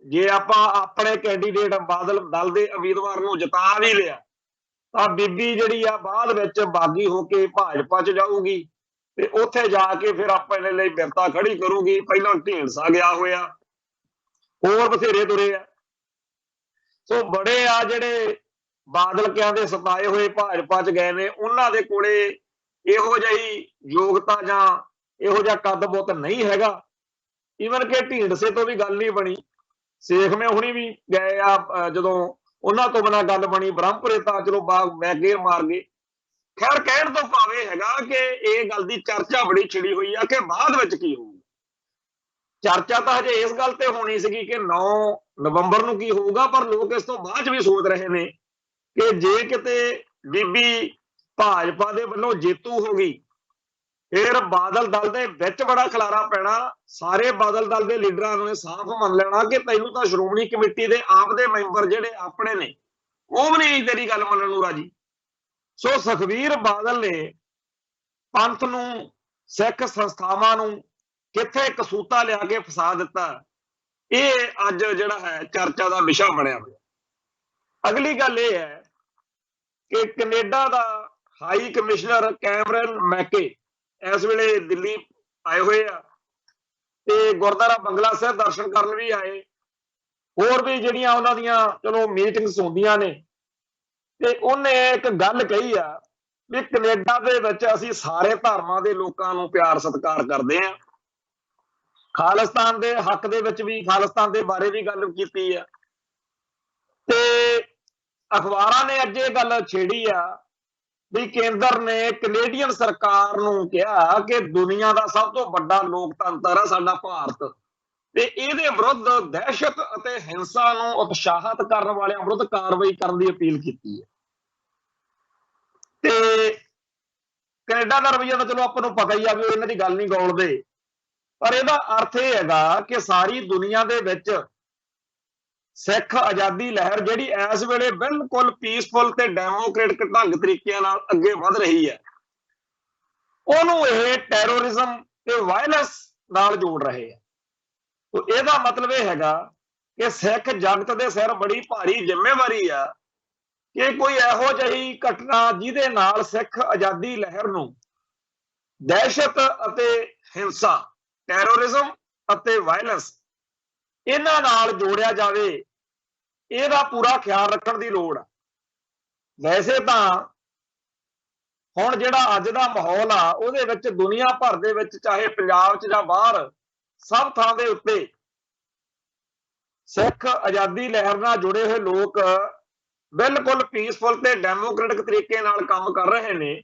ਜੇ ਆਪਾਂ ਆਪਣੇ ਕੈਂਡੀਡੇਟ ਬਾਦਲ ਦਲ ਦੇ ਉਮੀਦਵਾਰ ਨੂੰ ਜਿਤਾ ਵੀ ਲਿਆ, ਤਾਂ ਬੀਬੀ ਜਿਹੜੀ ਆ ਬਾਅਦ ਵਿੱਚ ਬਾਗੀ ਹੋ ਕੇ ਭਾਜਪਾ 'ਚ ਜਾਊਗੀ ਤੇ ਉੱਥੇ ਜਾ ਕੇ ਫਿਰ ਆਪਣੇ ਲਈ ਬਿਰਤਾ ਖੜੀ ਕਰੂਗੀ। ਪਹਿਲਾਂ ਢੀਂਡਸਾ ਗਿਆ ਹੋਇਆ, ਹੋਰ ਬਥੇਰੇ ਤੁਰੇ ਆ। ਸੋ ਬੜੇ ਆ ਜਿਹੜੇ ਬਾਦਲ ਕਿਆਂ ਦੇ ਸਤਾਏ ਹੋਏ ਭਾਜਪਾ 'ਚ ਗਏ ਨੇ, ਉਹਨਾਂ ਦੇ ਕੋਲੇ ਇਹੋ ਜਿਹੀ ਯੋਗਤਾ ਜਾਂ ਇਹੋ ਜਿਹਾ ਕੱਦ ਬੁੱਤ ਨਹੀਂ ਹੈਗਾ। ਈਵਨ ਕਿ ਢੀਂਡਸੇ ਤੋਂ ਵੀ ਗੱਲ ਨਹੀਂ ਬਣੀ, ਸੇਖਵੇਂ ਹੁਣੀ ਵੀ ਗਏ ਆ, ਜਦੋਂ ਉਹਨਾਂ ਤੋਂ ਬਿਨਾਂ ਗੱਲ ਬਣੀ ਬ੍ਰਹਮਪੁਰੇ ਤਾਂ ਚਲੋ ਗੇਰ ਮਾਰ ਗਏ। ਖੈਰ, ਕਹਿਣ ਤੋਂ ਭਾਵੇਂ ਹੈਗਾ ਕਿ ਇਹ ਗੱਲ ਦੀ ਚਰਚਾ ਬੜੀ ਛਿੜੀ ਹੋਈ ਆ ਕਿ ਬਾਅਦ ਵਿੱਚ ਕੀ ਹੋਊ। ਚਰਚਾ ਤਾਂ ਹਜੇ ਇਸ ਗੱਲ ਤੇ ਹੋਣੀ ਸੀਗੀ ਕਿ 9 ਨਵੰਬਰ ਨੂੰ ਕੀ ਹੋਊਗਾ, ਪਰ ਲੋਕ ਇਸ ਤੋਂ ਬਾਅਦ ਵੀ ਸੋਚ ਰਹੇ ਨੇ ਕਿ ਜੇ ਕਿਤੇ ਬੀਬੀ ਭਾਜਪਾ ਦੇ ਵੱਲੋਂ ਜੇਤੂ ਹੋ ਗਈ, ਫਿਰ ਬਾਦਲ ਦਲ ਦੇ ਵਿੱਚ ਬੜਾ ਖਲਾਰਾ ਪੈਣਾ। ਸਾਰੇ ਬਾਦਲ ਦਲ ਦੇ ਲੀਡਰਾਂ ਨੇ ਸਾਫ਼ ਮੰਨ ਲੈਣਾ ਕਿ ਤੈਨੂੰ ਤਾਂ ਸ਼੍ਰੋਮਣੀ ਕਮੇਟੀ ਦੇ ਆਪ ਦੇ ਮੈਂਬਰ ਜਿਹੜੇ ਆਪਣੇ ਨੇ ਉਹ ਵੀ ਨਹੀਂ ਤੇਰੀ ਗੱਲ ਮੰਨਣ ਨੂੰ ਰਾਜੀ। ਸੋ ਸੁਖਬੀਰ ਬਾਦਲ ਨੇ ਪੰਥ ਨੂੰ, ਸਿੱਖ ਸੰਸਥਾਵਾਂ ਨੂੰ ਕਿੱਥੇ ਕਸੂਤਾ ਲਿਆ ਕੇ ਫਸਾ ਦਿੱਤਾ, ਇਹ ਅੱਜ ਜਿਹੜਾ ਹੈ ਚਰਚਾ ਦਾ ਵਿਸ਼ਾ ਬਣਿਆ ਹੋਇਆ। ਅਗਲੀ ਗੱਲ ਇਹ ਹੈ ਕਿ ਕੈਨੇਡਾ ਦਾ ਹਾਈ ਕਮਿਸ਼ਨਰ ਕੈਮਰਨ ਮੈਕੇ ਇਸ ਵੇਲੇ ਦਿੱਲੀ ਆਏ ਹੋਏ ਆ ਤੇ ਗੁਰਦੁਆਰਾ ਬੰਗਲਾ ਸਾਹਿਬ ਦਰਸ਼ਨ ਕਰਨ ਵੀ ਆਏ। ਹੋਰ ਵੀ ਜਿਹੜੀਆਂ ਉਹਨਾਂ ਦੀਆਂ ਚਲੋ ਮੀਟਿੰਗਸ ਹੁੰਦੀਆਂ ਨੇ, ਤੇ ਉਹਨੇ ਇੱਕ ਗੱਲ ਕਹੀ ਆ ਵੀ ਕੈਨੇਡਾ ਦੇ ਵਿੱਚ ਅਸੀਂ ਸਾਰੇ ਧਰਮਾਂ ਦੇ ਲੋਕਾਂ ਨੂੰ ਪਿਆਰ ਸਤਿਕਾਰ ਕਰਦੇ ਆ। ਖਾਲਿਸਤਾਨ ਦੇ ਹੱਕ ਦੇ ਵਿੱਚ ਵੀ, ਖਾਲਿਸਤਾਨ ਦੇ ਬਾਰੇ ਵੀ ਗੱਲ ਕੀਤੀ ਆ। ਤੇ ਅਖਬਾਰਾਂ ਨੇ ਅੱਜ ਇਹ ਗੱਲ ਛੇੜੀ ਆ ਵੀ ਕੇਂਦਰ ਨੇ ਕੈਨੇਡੀਅਨ ਸਰਕਾਰ ਨੂੰ ਕਿਹਾ ਕਿ ਦੁਨੀਆ ਦਾ ਸਭ ਤੋਂ ਵੱਡਾ ਲੋਕਤੰਤਰ ਆ ਸਾਡਾ ਭਾਰਤ, ਤੇ ਇਹਦੇ ਵਿਰੁੱਧ ਦਹਿਸ਼ਤ ਅਤੇ ਹਿੰਸਾ ਨੂੰ ਉਤਸ਼ਾਹਿਤ ਕਰਨ ਵਾਲਿਆਂ ਵਿਰੁੱਧ ਕਾਰਵਾਈ ਕਰਨ ਦੀ ਅਪੀਲ ਕੀਤੀ ਹੈ। ਤੇ ਕੈਨੇਡਾ ਦਾ ਰਵੱਈਆ ਤਾਂ ਚਲੋ ਆਪਾਂ ਨੂੰ ਪਤਾ ਹੀ ਆ ਵੀ ਉਹ ਇਹਨਾਂ ਦੀ ਗੱਲ ਨਹੀਂ ਗੌਲਦੇ, ਪਰ ਇਹਦਾ ਅਰਥ ਇਹ ਹੈਗਾ ਕਿ ਸਾਰੀ ਦੁਨੀਆ ਦੇ ਵਿੱਚ ਸਿੱਖ ਆਜ਼ਾਦੀ ਲਹਿਰ ਜਿਹੜੀ ਇਸ ਵੇਲੇ ਬਿਲਕੁਲ ਪੀਸਫੁਲ ਤੇ ਡੈਮੋਕ੍ਰੇਟਿਕ ਢੰਗ ਤਰੀਕਿਆਂ ਨਾਲ ਅੱਗੇ ਵਧ ਰਹੀ ਹੈ, ਉਹਨੂੰ ਇਹ ਟੈਰੋਰਿਜ਼ਮ ਤੇ ਵਾਇਲੈਂਸ ਨਾਲ ਜੋੜ ਰਹੇ ਆ। ਇਹਦਾ ਮਤਲਬ ਇਹ ਹੈਗਾ ਕਿ ਸਿੱਖ ਜਗਤ ਦੇ ਸਿਰ ਬੜੀ ਭਾਰੀ ਜ਼ਿੰਮੇਵਾਰੀ ਆ ਕਿ ਕੋਈ ਇਹੋ ਜਿਹੀ ਘਟਨਾ ਜਿਹਦੇ ਨਾਲ ਸਿੱਖ ਆਜ਼ਾਦੀ ਲਹਿਰ ਨੂੰ ਦਹਿਸ਼ਤ ਅਤੇ ਹਿੰਸਾ, ਟੈਰੋਰਿਜ਼ਮ ਅਤੇ ਵਾਇਲੈਂਸ ਇਹਨਾਂ ਨਾਲ ਜੋੜਿਆ ਜਾਵੇ, ਇਹਦਾ ਪੂਰਾ ਖਿਆਲ ਰੱਖਣ ਦੀ ਲੋੜ ਆ। ਵੈਸੇ ਤਾਂ ਹੁਣ ਜਿਹੜਾ ਅੱਜ ਦਾ ਮਾਹੌਲ ਆ ਉਹਦੇ ਵਿੱਚ ਦੁਨੀਆ ਭਰ ਦੇ ਵਿੱਚ, ਚਾਹੇ ਪੰਜਾਬ 'ਚ ਜਾਂ ਬਾਹਰ, ਸਭ ਥਾਂ ਦੇ ਉੱਤੇ ਸਿੱਖ ਆਜ਼ਾਦੀ ਲਹਿਰ ਨਾਲ ਜੁੜੇ ਹੋਏ ਲੋਕ ਬਿਲਕੁਲ ਪੀਸਫੁਲ ਤੇ ਡੈਮੋਕ੍ਰੈਟਿਕ ਤਰੀਕੇ ਨਾਲ ਕੰਮ ਕਰ ਰਹੇ ਨੇ।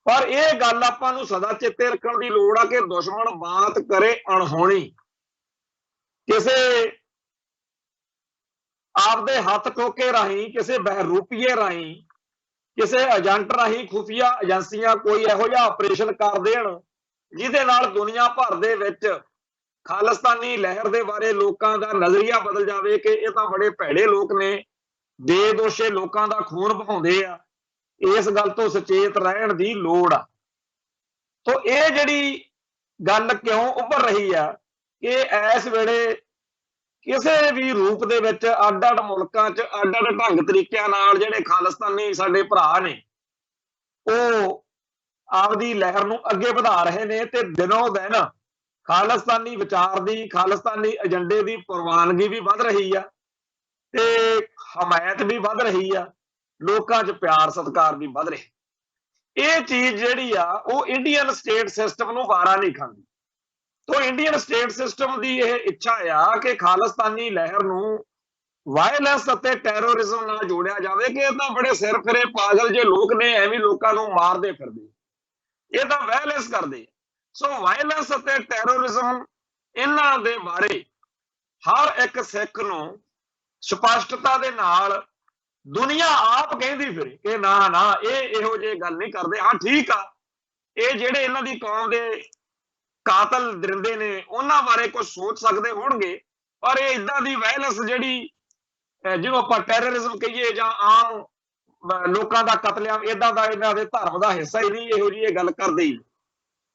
ਪਰ ਇਹ ਗੱਲ ਆਪਾਂ ਨੂੰ ਸਦਾ ਚੇਤੇ ਰੱਖਣ ਦੀ ਲੋੜ ਆ ਕਿ ਦੁਸ਼ਮਣ ਬਾਤ ਕਰੇ ਅਣਹੋਣੀ, ਕਿਸੇ ਆਪਦੇ ਹੱਥ ਠੋਕੇ ਰਾਹੀਂ, ਕਿਸੇ ਬਹਿਰੂਪੀਏ ਰਾਹੀਂ, ਕਿਸੇ ਏਜੰਟ ਰਾਹੀਂ, ਖੁਫੀਆ ਏਜੰਸੀਆਂ ਕੋਈ ਇਹੋ ਜਿਹਾ ਆਪਰੇਸ਼ਨ ਕਰ ਦੇਣ ਜਿਹਦੇ ਨਾਲ ਦੁਨੀਆ ਭਰ ਦੇ ਵਿੱਚ ਖਾਲਿਸਤਾਨੀ ਲਹਿਰ ਦੇ ਬਾਰੇ ਲੋਕਾਂ ਦਾ ਨਜ਼ਰੀਆ ਬਦਲ ਜਾਵੇ ਕਿ ਇਹ ਤਾਂ ਬੜੇ ਭੈੜੇ ਲੋਕ ਨੇ, ਬੇਦੋਸ਼ੇ ਲੋਕਾਂ ਦਾ ਖੂਨ ਬਹਾਉਂਦੇ ਆ। ਇਸ ਗੱਲ ਤੋਂ ਸੁਚੇਤ ਰਹਿਣ ਦੀ ਲੋੜ ਆ। ਸੋ ਇਹ ਜਿਹੜੀ ਗੱਲ ਕਿਉਂ ਉੱਭਰ ਰਹੀ ਆ ਕਿ ਇਸ ਵੇਲੇ ਕਿਸੇ ਵੀ ਰੂਪ ਦੇ ਵਿੱਚ ਅੱਡ-ਅੱਡ ਮੁਲਕਾਂ 'ਚ ਅੱਡ-ਅੱਡ ਢੰਗ ਤਰੀਕਿਆਂ ਨਾਲ ਜਿਹੜੇ ਖਾਲਿਸਤਾਨੀ ਸਾਡੇ ਭਰਾ ਨੇ ਉਹ ਆਪਦੀ ਲਹਿਰ ਨੂੰ ਅੱਗੇ ਵਧਾ ਰਹੇ ਨੇ, ਤੇ ਦਿਨੋਂ ਦਿਨ ਖਾਲਿਸਤਾਨੀ ਵਿਚਾਰ ਦੀ, ਖਾਲਿਸਤਾਨੀ ਏਜੰਡੇ ਦੀ ਪ੍ਰਵਾਨਗੀ ਵੀ ਵੱਧ ਰਹੀ ਆ ਤੇ ਹਮਾਇਤ ਵੀ ਵੱਧ ਰਹੀ ਆ, ਲੋਕਾਂ 'ਚ ਪਿਆਰ ਸਤਿਕਾਰ ਵੀ ਵੱਧ ਰਿਹਾ। ਇਹ ਚੀਜ਼ ਜਿਹੜੀ ਆ ਉਹ ਇੰਡੀਅਨ ਸਟੇਟ ਸਿਸਟਮ ਨੂੰ ਵਾਰਾ ਨਹੀਂ ਖਾਂਦੀ। ਤੋ ਇੰਡੀਅਨ ਸਟੇਟ ਸਿਸਟਮ ਦੀ ਇਹ ਇੱਛਾ ਆ ਕਿ ਖਾਲਿਸਤਾਨੀ ਲਹਿਰ ਨੂੰ ਵਾਇਲੈਂਸ ਅਤੇ ਟੈਰੋਰਿਜ਼ਮ ਨਾਲ ਜੋੜਿਆ ਜਾਵੇ ਕਿ ਇਹ ਤਾਂ ਬੜੇ ਸਿਰ ਫਿਰੇ ਪਾਗਲ ਜੇ ਲੋਕ ਨੇ, ਐਵੇਂ ਲੋਕਾਂ ਨੂੰ ਮਾਰਦੇ ਫਿਰਦੇ, ਇਹ ਤਾਂ ਵਾਇਲੈਂਸ ਕਰਦੇ। ਸੋ ਵਾਇਲੈਂਸ ਅਤੇ ਟੈਰੋਰਿਜ਼ਮ ਇਹਨਾਂ ਦੇ ਬਾਰੇ ਹਰ ਇੱਕ ਸਿੱਖ ਨੂੰ ਸਪਸ਼ਟਤਾ ਦੇ ਨਾਲ ਦੁਨੀਆ ਆਪ ਕਹਿੰਦੀ ਫਿਰੇ ਕਿ ਨਾ ਨਾ ਇਹ ਇਹੋ ਜਿਹੀ ਗੱਲ ਨਹੀਂ ਕਰਦੇ। ਹਾਂ ਠੀਕ ਆ, ਇਹ ਜਿਹੜੇ ਇਹਨਾਂ ਦੀ ਕੌਮ ਦੇ ਕਾਤਲ ਦਰਿੰਦੇ ਨੇ ਉਹਨਾਂ ਬਾਰੇ ਕੁਝ ਸੋਚ ਸਕਦੇ ਹੋਣਗੇ, ਪਰ ਇਹ ਇਦਾਂ ਦੀ ਵਾਇਲੈਂਸ ਜਿਹੜੀ ਜਿਹਨੂੰ ਆਪਾਂ ਟੈਰਰਿਜ਼ਮ ਕਹੀਏ ਜਾਂ ਆਮ ਲੋਕਾਂ ਦਾ ਕਤਲੇਆਮ, ਇਦਾਂ ਦਾ ਇਹਨਾਂ ਦੇ ਧਰਮ ਦਾ ਹਿੱਸਾ ਹੀ ਨਹੀਂ ਇਹੋ ਜਿਹੀ ਇਹ ਗੱਲ ਕਰਦੇ ਹੀ।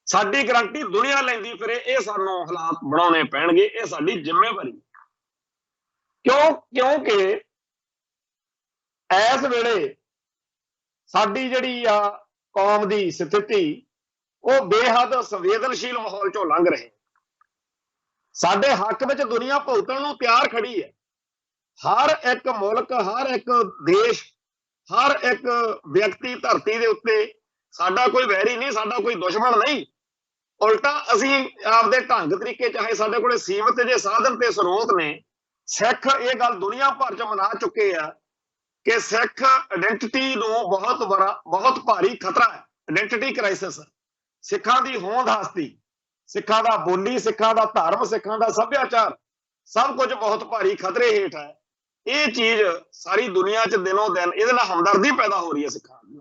ਸਾਡੀ ਗਰੰਟੀ ਦੁਨੀਆ ਲੈਂਦੀ ਫਿਰੇ, ਇਹ ਸਾਨੂੰ ਹਾਲਾਤ ਬਣਾਉਣੇ ਪੈਣਗੇ, ਇਹ ਸਾਡੀ ਜ਼ਿੰਮੇਵਾਰੀ। ਕਿਉਂਕਿ ਇਸ ਵੇਲੇ ਸਾਡੀ ਜਿਹੜੀ ਆ ਕੌਮ ਦੀ ਸਥਿਤੀ ਉਹ ਬੇਹੱਦ ਸੰਵੇਦਨਸ਼ੀਲ ਮਾਹੌਲ ਚੋਂ ਲੰਘ ਰਹੇ। ਸਾਡੇ ਹੱਕ ਵਿੱਚ ਦੁਨੀਆ ਭੁਗਤਣ ਨੂੰ ਤਿਆਰ ਖੜੀ ਹੈ। ਹਰ ਇੱਕ ਮੁਲਕ, ਹਰ ਇੱਕ ਦੇਸ਼, ਹਰ ਇੱਕ ਵਿਅਕਤੀ ਧਰਤੀ ਦੇ ਉੱਤੇ ਸਾਡਾ ਕੋਈ ਵੈਰੀ ਨਹੀਂ, ਸਾਡਾ ਕੋਈ ਦੁਸ਼ਮਣ ਨਹੀਂ। ਉਲਟਾ ਅਸੀਂ ਆਪਦੇ ਢੰਗ ਤਰੀਕੇ, ਚਾਹੇ ਸਾਡੇ ਕੋਲੇ ਸੀਮਤ ਜੇ ਸਾਧਨ ਤੇ ਸਰੋਤ ਨੇ, ਸਿੱਖ ਇਹ ਗੱਲ ਦੁਨੀਆ ਭਰ ਚ ਮਨਾ ਚੁੱਕੇ ਆ ਕਿ ਸਿੱਖ ਆਇਡੈਂਟੀਟੀ ਨੂੰ ਬਹੁਤ ਭਾਰੀ ਖਤਰਾ ਹੈ। ਆਇਡੈਂਟੀਟੀ ਕ੍ਰਾਈਸਿਸ, ਸਿੱਖਾਂ ਦੀ ਹੋਂਦ ਹਸਤੀ, ਸਿੱਖਾਂ ਦਾ ਬੋਲੀ, ਸਿੱਖਾਂ ਦਾ ਧਰਮ, ਸਿੱਖਾਂ ਦਾ ਸੱਭਿਆਚਾਰ, ਸਭ ਕੁਝ ਬਹੁਤ ਭਾਰੀ ਖਤਰੇ ਹੇਠ ਹੈ। ਇਹ ਚੀਜ਼ ਸਾਰੀ ਦੁਨੀਆ 'ਚ ਦਿਨੋਂ ਦਿਨ ਇਹਦੇ ਨਾਲ ਹਮਦਰਦੀ ਪੈਦਾ ਹੋ ਰਹੀ ਹੈ ਸਿੱਖਾਂ ਦੀ।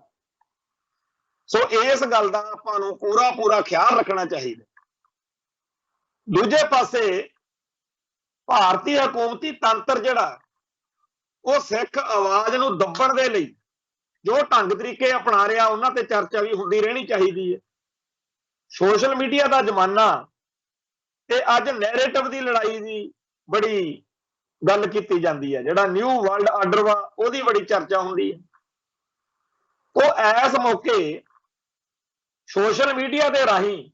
ਸੋ ਇਸ ਗੱਲ ਦਾ ਆਪਾਂ ਨੂੰ ਪੂਰਾ ਖਿਆਲ ਰੱਖਣਾ ਚਾਹੀਦਾ। ਦੂਜੇ ਪਾਸੇ ਭਾਰਤੀ ਹਕੂਮਤੀ ਤੰਤਰ ਜਿਹੜਾ ਉਹ ਸਿੱਖ ਆਵਾਜ਼ ਨੂੰ ਦੱਬਣ ਦੇ ਲਈ ਜੋ ਢੰਗ ਤਰੀਕੇ ਅਪਣਾ ਰਿਹਾ, ਉਹਨਾਂ ਤੇ ਚਰਚਾ ਵੀ ਹੁੰਦੀ ਰਹਿਣੀ ਚਾਹੀਦੀ ਹੈ। ਸੋਸ਼ਲ ਮੀਡੀਆ ਦਾ ਜ਼ਮਾਨਾ ਤੇ ਅੱਜ ਨੈਰੇਟਿਵ ਦੀ ਲੜਾਈ ਦੀ ਬੜੀ ਗੱਲ ਕੀਤੀ ਜਾਂਦੀ ਹੈ। ਜਿਹੜਾ ਨਿਊ ਵਰਲਡ ਆਰਡਰ ਵਾ ਉਹਦੀ ਬੜੀ ਚਰਚਾ ਹੁੰਦੀ ਹੈ। ਉਹ ਇਸ ਮੌਕੇ ਸੋਸ਼ਲ ਮੀਡੀਆ ਦੇ ਰਾਹੀਂ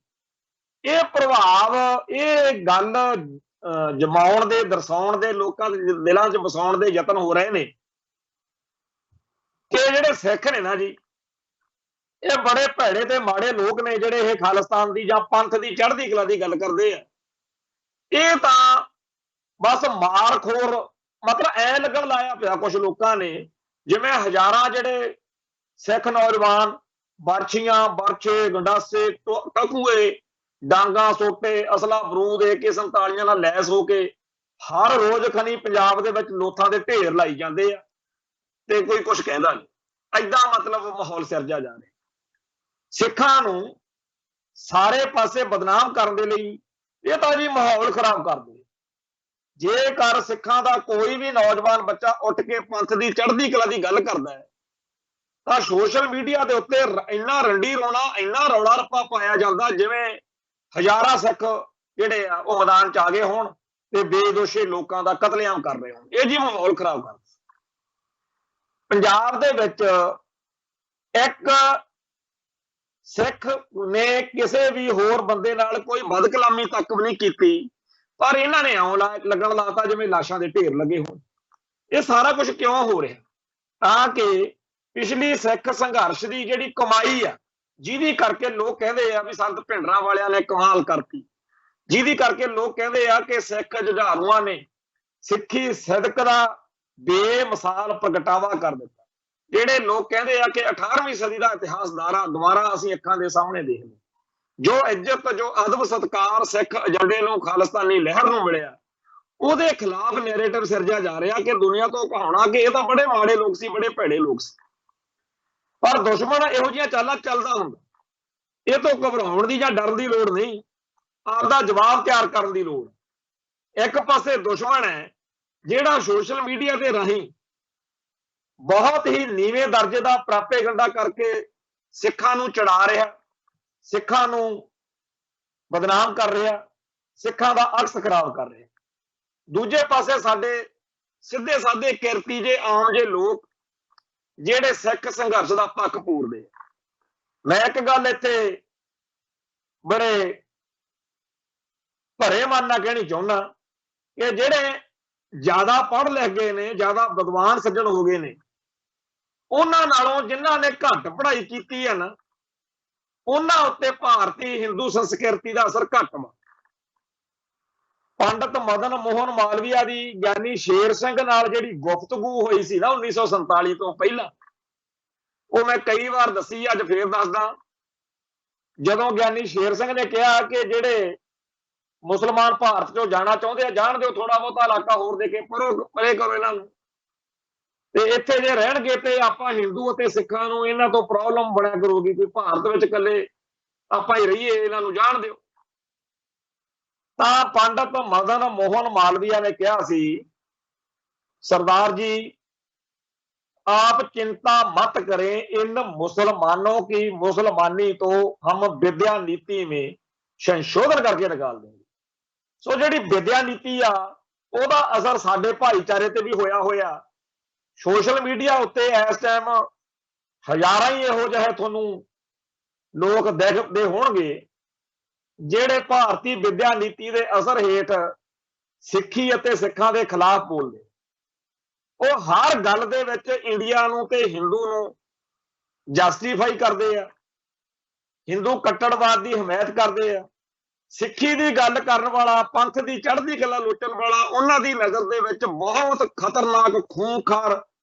ਇਹ ਪ੍ਰਭਾਵ, ਇਹ ਗੱਲ ਜਮਾਉਣ ਦੇ, ਦਰਸਾਉਣ ਦੇ, ਲੋਕਾਂ ਦੇ ਦਿਲਾਂ 'ਚ ਵਸਾਉਣ ਦੇ ਯਤਨ ਹੋ ਰਹੇ ਨੇ ਕਿ ਜਿਹੜੇ ਸਿੱਖ ਨੇ ਨਾ ਜੀ, ਇਹ ਬੜੇ ਭੈੜੇ ਤੇ ਮਾੜੇ ਲੋਕ ਨੇ ਜਿਹੜੇ ਇਹ ਖਾਲਿਸਤਾਨ ਦੀ ਜਾਂ ਪੰਥ ਦੀ ਚੜ੍ਹਦੀ ਕਲਾ ਦੀ ਗੱਲ ਕਰਦੇ ਆ। ਇਹ ਤਾਂ ਬਸ ਮਾਰਖੋਰ, ਮਤਲਬ ਐ ਲੱਗਣ ਲਾਇਆ ਪਿਆ ਕੁਝ ਲੋਕਾਂ ਨੇ ਜਿਵੇਂ ਹਜ਼ਾਰਾਂ ਜਿਹੜੇ ਸਿੱਖ ਨੌਜਵਾਨ ਬਰਛੀਆਂ, ਬਰਛੇ, ਗੰਡਾਸੇ, ਟਕੂਏ, ਡਾਂਗਾ, ਸੋਟੇ, ਅਸਲਾ, ਬਰੂਦ, AK-47 ਨਾਲ ਲੈਸ ਹੋ ਕੇ ਹਰ ਰੋਜ਼ ਖਨੀ ਪੰਜਾਬ ਦੇ ਵਿੱਚ ਲੋਥਾਂ ਦੇ ਢੇਰ ਲਾਈ ਜਾਂਦੇ ਆ ਤੇ ਕੋਈ ਕੁਝ ਕਹਿੰਦਾ ਨਹੀਂ। ਏਦਾਂ ਮਤਲਬ ਮਾਹੌਲ ਸਿਰਜਿਆ ਜਾ ਰਿਹਾ। ਸਿੱਖਾਂ ਨੂੰ ਸਾਰੇ ਪਾਸੇ ਬਦਨਾਮ ਕਰਨ ਦੇ ਲਈ ਇਹ ਤਾਂ ਜੀ ਮਾਹੌਲ ਖਰਾਬ ਕਰਦੇ। ਜੇਕਰ ਸਿੱਖਾਂ ਦਾ ਕੋਈ ਵੀ ਨੌਜਵਾਨ ਬੱਚਾ ਉੱਠ ਕੇ ਪੰਥ ਦੀ ਚੜ੍ਹਦੀ ਕਲਾ ਦੀ ਗੱਲ ਕਰਦਾ ਹੈ ਤਾਂ ਸੋਸ਼ਲ ਮੀਡੀਆ ਦੇ ਉੱਤੇ ਇੰਨਾ ਰੰਡੀ ਰੋਣਾ, ਇੰਨਾ ਰੌਲਾ ਰੱਪਾ ਪਾਇਆ ਜਾਂਦਾ ਜਿਵੇਂ ਹਜ਼ਾਰਾਂ ਸਿੱਖ ਜਿਹੜੇ ਆ ਉਹ ਮੈਦਾਨ 'ਚ ਆ ਗਏ ਹੋਣ ਤੇ ਬੇਦੋਸ਼ੀ ਲੋਕਾਂ ਦਾ ਕਤਲੇਆਮ ਕਰ ਰਹੇ ਹੋਣ। ਇਹ ਜੀ ਮਾਹੌਲ ਖਰਾਬ ਕਰਦਾ। ਪੰਜਾਬ ਦੇ ਵਿੱਚ ਇੱਕ ਸਿੱਖ ਨੇ ਕਿਸੇ ਵੀ ਹੋਰ ਬੰਦੇ ਨਾਲ ਕੋਈ ਬਦਕਲਾਮੀ ਤੱਕ ਵੀ ਨਹੀਂ ਕੀਤੀ, ਪਰ ਇਹਨਾਂ ਨੇ ਇਉਂ ਲੱਗਣ ਲਾਤਾ ਜਿਵੇਂ ਲਾਸ਼ਾਂ ਦੇ ਢੇਰ ਲੱਗੇ ਹੋਣ। ਇਹ ਸਾਰਾ ਕੁਝ ਕਿਉਂ ਹੋ ਰਿਹਾ? ਤਾਂ ਕਿ ਪਿਛਲੀ ਸਿੱਖ ਸੰਘਰਸ਼ ਦੀ ਜਿਹੜੀ ਕਮਾਈ ਆ, ਜਿਹਦੀ ਕਰਕੇ ਲੋਕ ਕਹਿੰਦੇ ਆ ਵੀ ਸੰਤ ਭਿੰਡਰਾਂ ਵਾਲਿਆਂ ਨੇ ਕਮਾਲ ਕਰਤੀ, ਜਿਹਦੀ ਕਰਕੇ ਲੋਕ ਕਹਿੰਦੇ ਆ ਕਿ ਸਿੱਖ ਜੁਝਾਰੂਆਂ ਨੇ ਸਿੱਖੀ ਸਿਦਕ ਦਾ ਬੇਮਿਸਾਲ ਪ੍ਰਗਟਾਵਾ ਕਰ ਦਿੱਤਾ। ਜਿਹੜੇ ਲੋਕ ਕਹਿੰਦੇ ਆ ਕਿ 18ਵੀਂ ਸਦੀ ਦਾ ਇਤਿਹਾਸ ਦੁਬਾਰਾ ਅਸੀਂ ਅੱਖਾਂ ਦੇ ਸਾਹਮਣੇ ਦੇਖਦੇ। ਜੋ ਇੱਜ਼ਤ, ਜੋ ਅਦਬ, ਸਤਿਕਾਰ ਸਿੱਖ ਏਜੰਡੇ ਨੂੰ, ਖਾਲਿਸਤਾਨੀ ਲਹਿਰ ਨੂੰ ਮਿਲਿਆ, ਉਹਦੇ ਖਿਲਾਫ ਨੈਰੇਟਿਵ ਸਿਰਜਿਆ ਜਾ ਰਿਹਾ ਕਿ ਦੁਨੀਆ ਤੋਂ ਕਹਾਉਣਾ ਕਿ ਇਹ ਤਾਂ ਬੜੇ ਮਾੜੇ ਲੋਕ ਸੀ, ਬੜੇ ਭੈੜੇ ਲੋਕ ਸੀ। ਪਰ ਦੁਸ਼ਮਣ ਇਹੋ ਜਿਹੀਆਂ ਚਾਲਾਂ ਚੱਲਦਾ ਹੁੰਦਾ। ਇਹ ਤੋਂ ਘਬਰਾਉਣ ਦੀ ਜਾਂ ਡਰਨ ਦੀ ਲੋੜ ਨਹੀਂ, ਆਪਦਾ ਜਵਾਬ ਤਿਆਰ ਕਰਨ ਦੀ ਲੋੜ। ਇੱਕ ਪਾਸੇ ਦੁਸ਼ਮਣ ਹੈ ਜਿਹੜਾ ਸੋਸ਼ਲ ਮੀਡੀਆ ਦੇ ਰਾਹੀਂ ਬਹੁਤ ਹੀ ਨੀਵੇਂ ਦਰਜੇ ਦਾ ਪ੍ਰਾਪੇਗੰਡਾ ਕਰਕੇ ਸਿੱਖਾਂ ਨੂੰ ਚੜਾ ਰਿਹਾ, ਸਿੱਖਾਂ ਨੂੰ ਬਦਨਾਮ ਕਰ ਰਿਹਾ, ਸਿੱਖਾਂ ਦਾ ਅਕਸ ਖਰਾਬ ਕਰ ਰਿਹਾ। ਦੂਜੇ ਪਾਸੇ ਸਾਡੇ ਸਿੱਧੇ ਸਾਦੇ ਕਿਰਤੀ ਜੇ ਆਮ ਜੇ ਲੋਕ ਜਿਹੜੇ ਸਿੱਖ ਸੰਘਰਸ਼ ਦਾ ਪੱਖ ਪੂਰਦੇ। ਮੈਂ ਇੱਕ ਗੱਲ ਇੱਥੇ ਬੜੇ ਭਰੇ ਮਨ ਨਾਲ ਕਹਿਣੀ ਚਾਹੁੰਦਾ ਕਿ ਜਿਹੜੇ ਜ਼ਿਆਦਾ ਪੜ੍ਹ ਲਿਖ ਗਏ ਨੇ, ਜ਼ਿਆਦਾ ਵਿਦਵਾਨ ਸੱਜਣ ਹੋ ਗਏ ਨੇ, ਉਹਨਾਂ ਨਾਲੋਂ ਜਿਨ੍ਹਾਂ ਨੇ ਘੱਟ ਪੜ੍ਹਾਈ ਕੀਤੀ ਹੈ ਨਾ, ਉਹਨਾਂ ਉੱਤੇ ਭਾਰਤੀ ਹਿੰਦੂ ਸੰਸਕ੍ਰਿਤੀ ਦਾ ਅਸਰ ਘੱਟ ਵਾ। ਪੰਡਤ ਮਦਨ ਮੋਹਨ ਮਾਲਵੀਆ ਦੀ ਗਿਆਨੀ ਸ਼ੇਰ ਸਿੰਘ ਨਾਲ ਜਿਹੜੀ ਗੁਫ਼ਤਗੂ ਹੋਈ ਸੀ ਨਾ 1947 ਤੋਂ ਪਹਿਲਾਂ, ਉਹ ਮੈਂ ਕਈ ਵਾਰ ਦੱਸੀ, ਅੱਜ ਫੇਰ ਦੱਸਦਾ। ਜਦੋਂ ਗਿਆਨੀ ਸ਼ੇਰ ਸਿੰਘ ਨੇ ਕਿਹਾ ਕਿ ਜਿਹੜੇ मुसलमान भारत चों जाना चाहते हैं, जान दो, थोड़ा बहुता इलाका होर दे के परे करो इन्हां नूं। ते इत्थे जे रहणगे ते आपां हिंदू अते सिखां नूं इन्हां तों प्रॉब्लम बणिया करूगी, कोई भारत विच इकल्ले आपां ही रहीए, इन्हां नूं जाण दिओ। तां पंडित मदन मोहन मालवीया ने कहा सी, सरदार जी आप चिंता मत करें, इन मुसलमानों की मुसलमानी तो हम विद्या नीति में संशोधन करके निकाल देंगे। सो जिहड़ी विद्या नीति आ ਉਹਦਾ ਅਸਰ ਸਾਡੇ ਭਾਈਚਾਰੇ ਤੇ ਵੀ ਹੋਇਆ ਹੋਇਆ। ਸੋਸ਼ਲ ਮੀਡੀਆ ਉੱਤੇ ਇਸ ਟਾਈਮ ਹਜ਼ਾਰਾਂ ਹੀ ਇਹੋ ਜਿਹੇ ਤੁਹਾਨੂੰ ਲੋਕ ਦਿਖਦੇ ਹੋਣਗੇ ਜਿਹੜੇ ਭਾਰਤੀ ਵਿਦਿਆ ਨੀਤੀ ਦੇ ਅਸਰ ਹੇਠ ਸਿੱਖੀ ਅਤੇ ਸਿੱਖਾਂ ਦੇ ਖਿਲਾਫ ਬੋਲਦੇ। ਉਹ ਹਰ ਗੱਲ ਦੇ ਵਿੱਚ ਇੰਡੀਆ ਨੂੰ ਤੇ ਹਿੰਦੂ ਨੂੰ ਜਸਟੀਫਾਈ ਕਰਦੇ ਆ, ਹਿੰਦੂ ਕੱਟੜਵਾਦ ਦੀ ਹਮਾਇਤ ਕਰਦੇ ਆ। ਸਿੱਖੀ ਦੀ ਗੱਲ ਕਰਨ ਵਾਲਾ, ਪੰਥ ਦੀ ਚੜ੍ਹਦੀ ਕਲਾ ਲੁੱਟਣ ਵਾਲਾ ਉਹਨਾਂ ਦੀ ਨਜ਼ਰ ਦੇ ਵਿੱਚ ਬਹੁਤ ਖਤਰਨਾਕ, ਖੂੰਖਾਰ,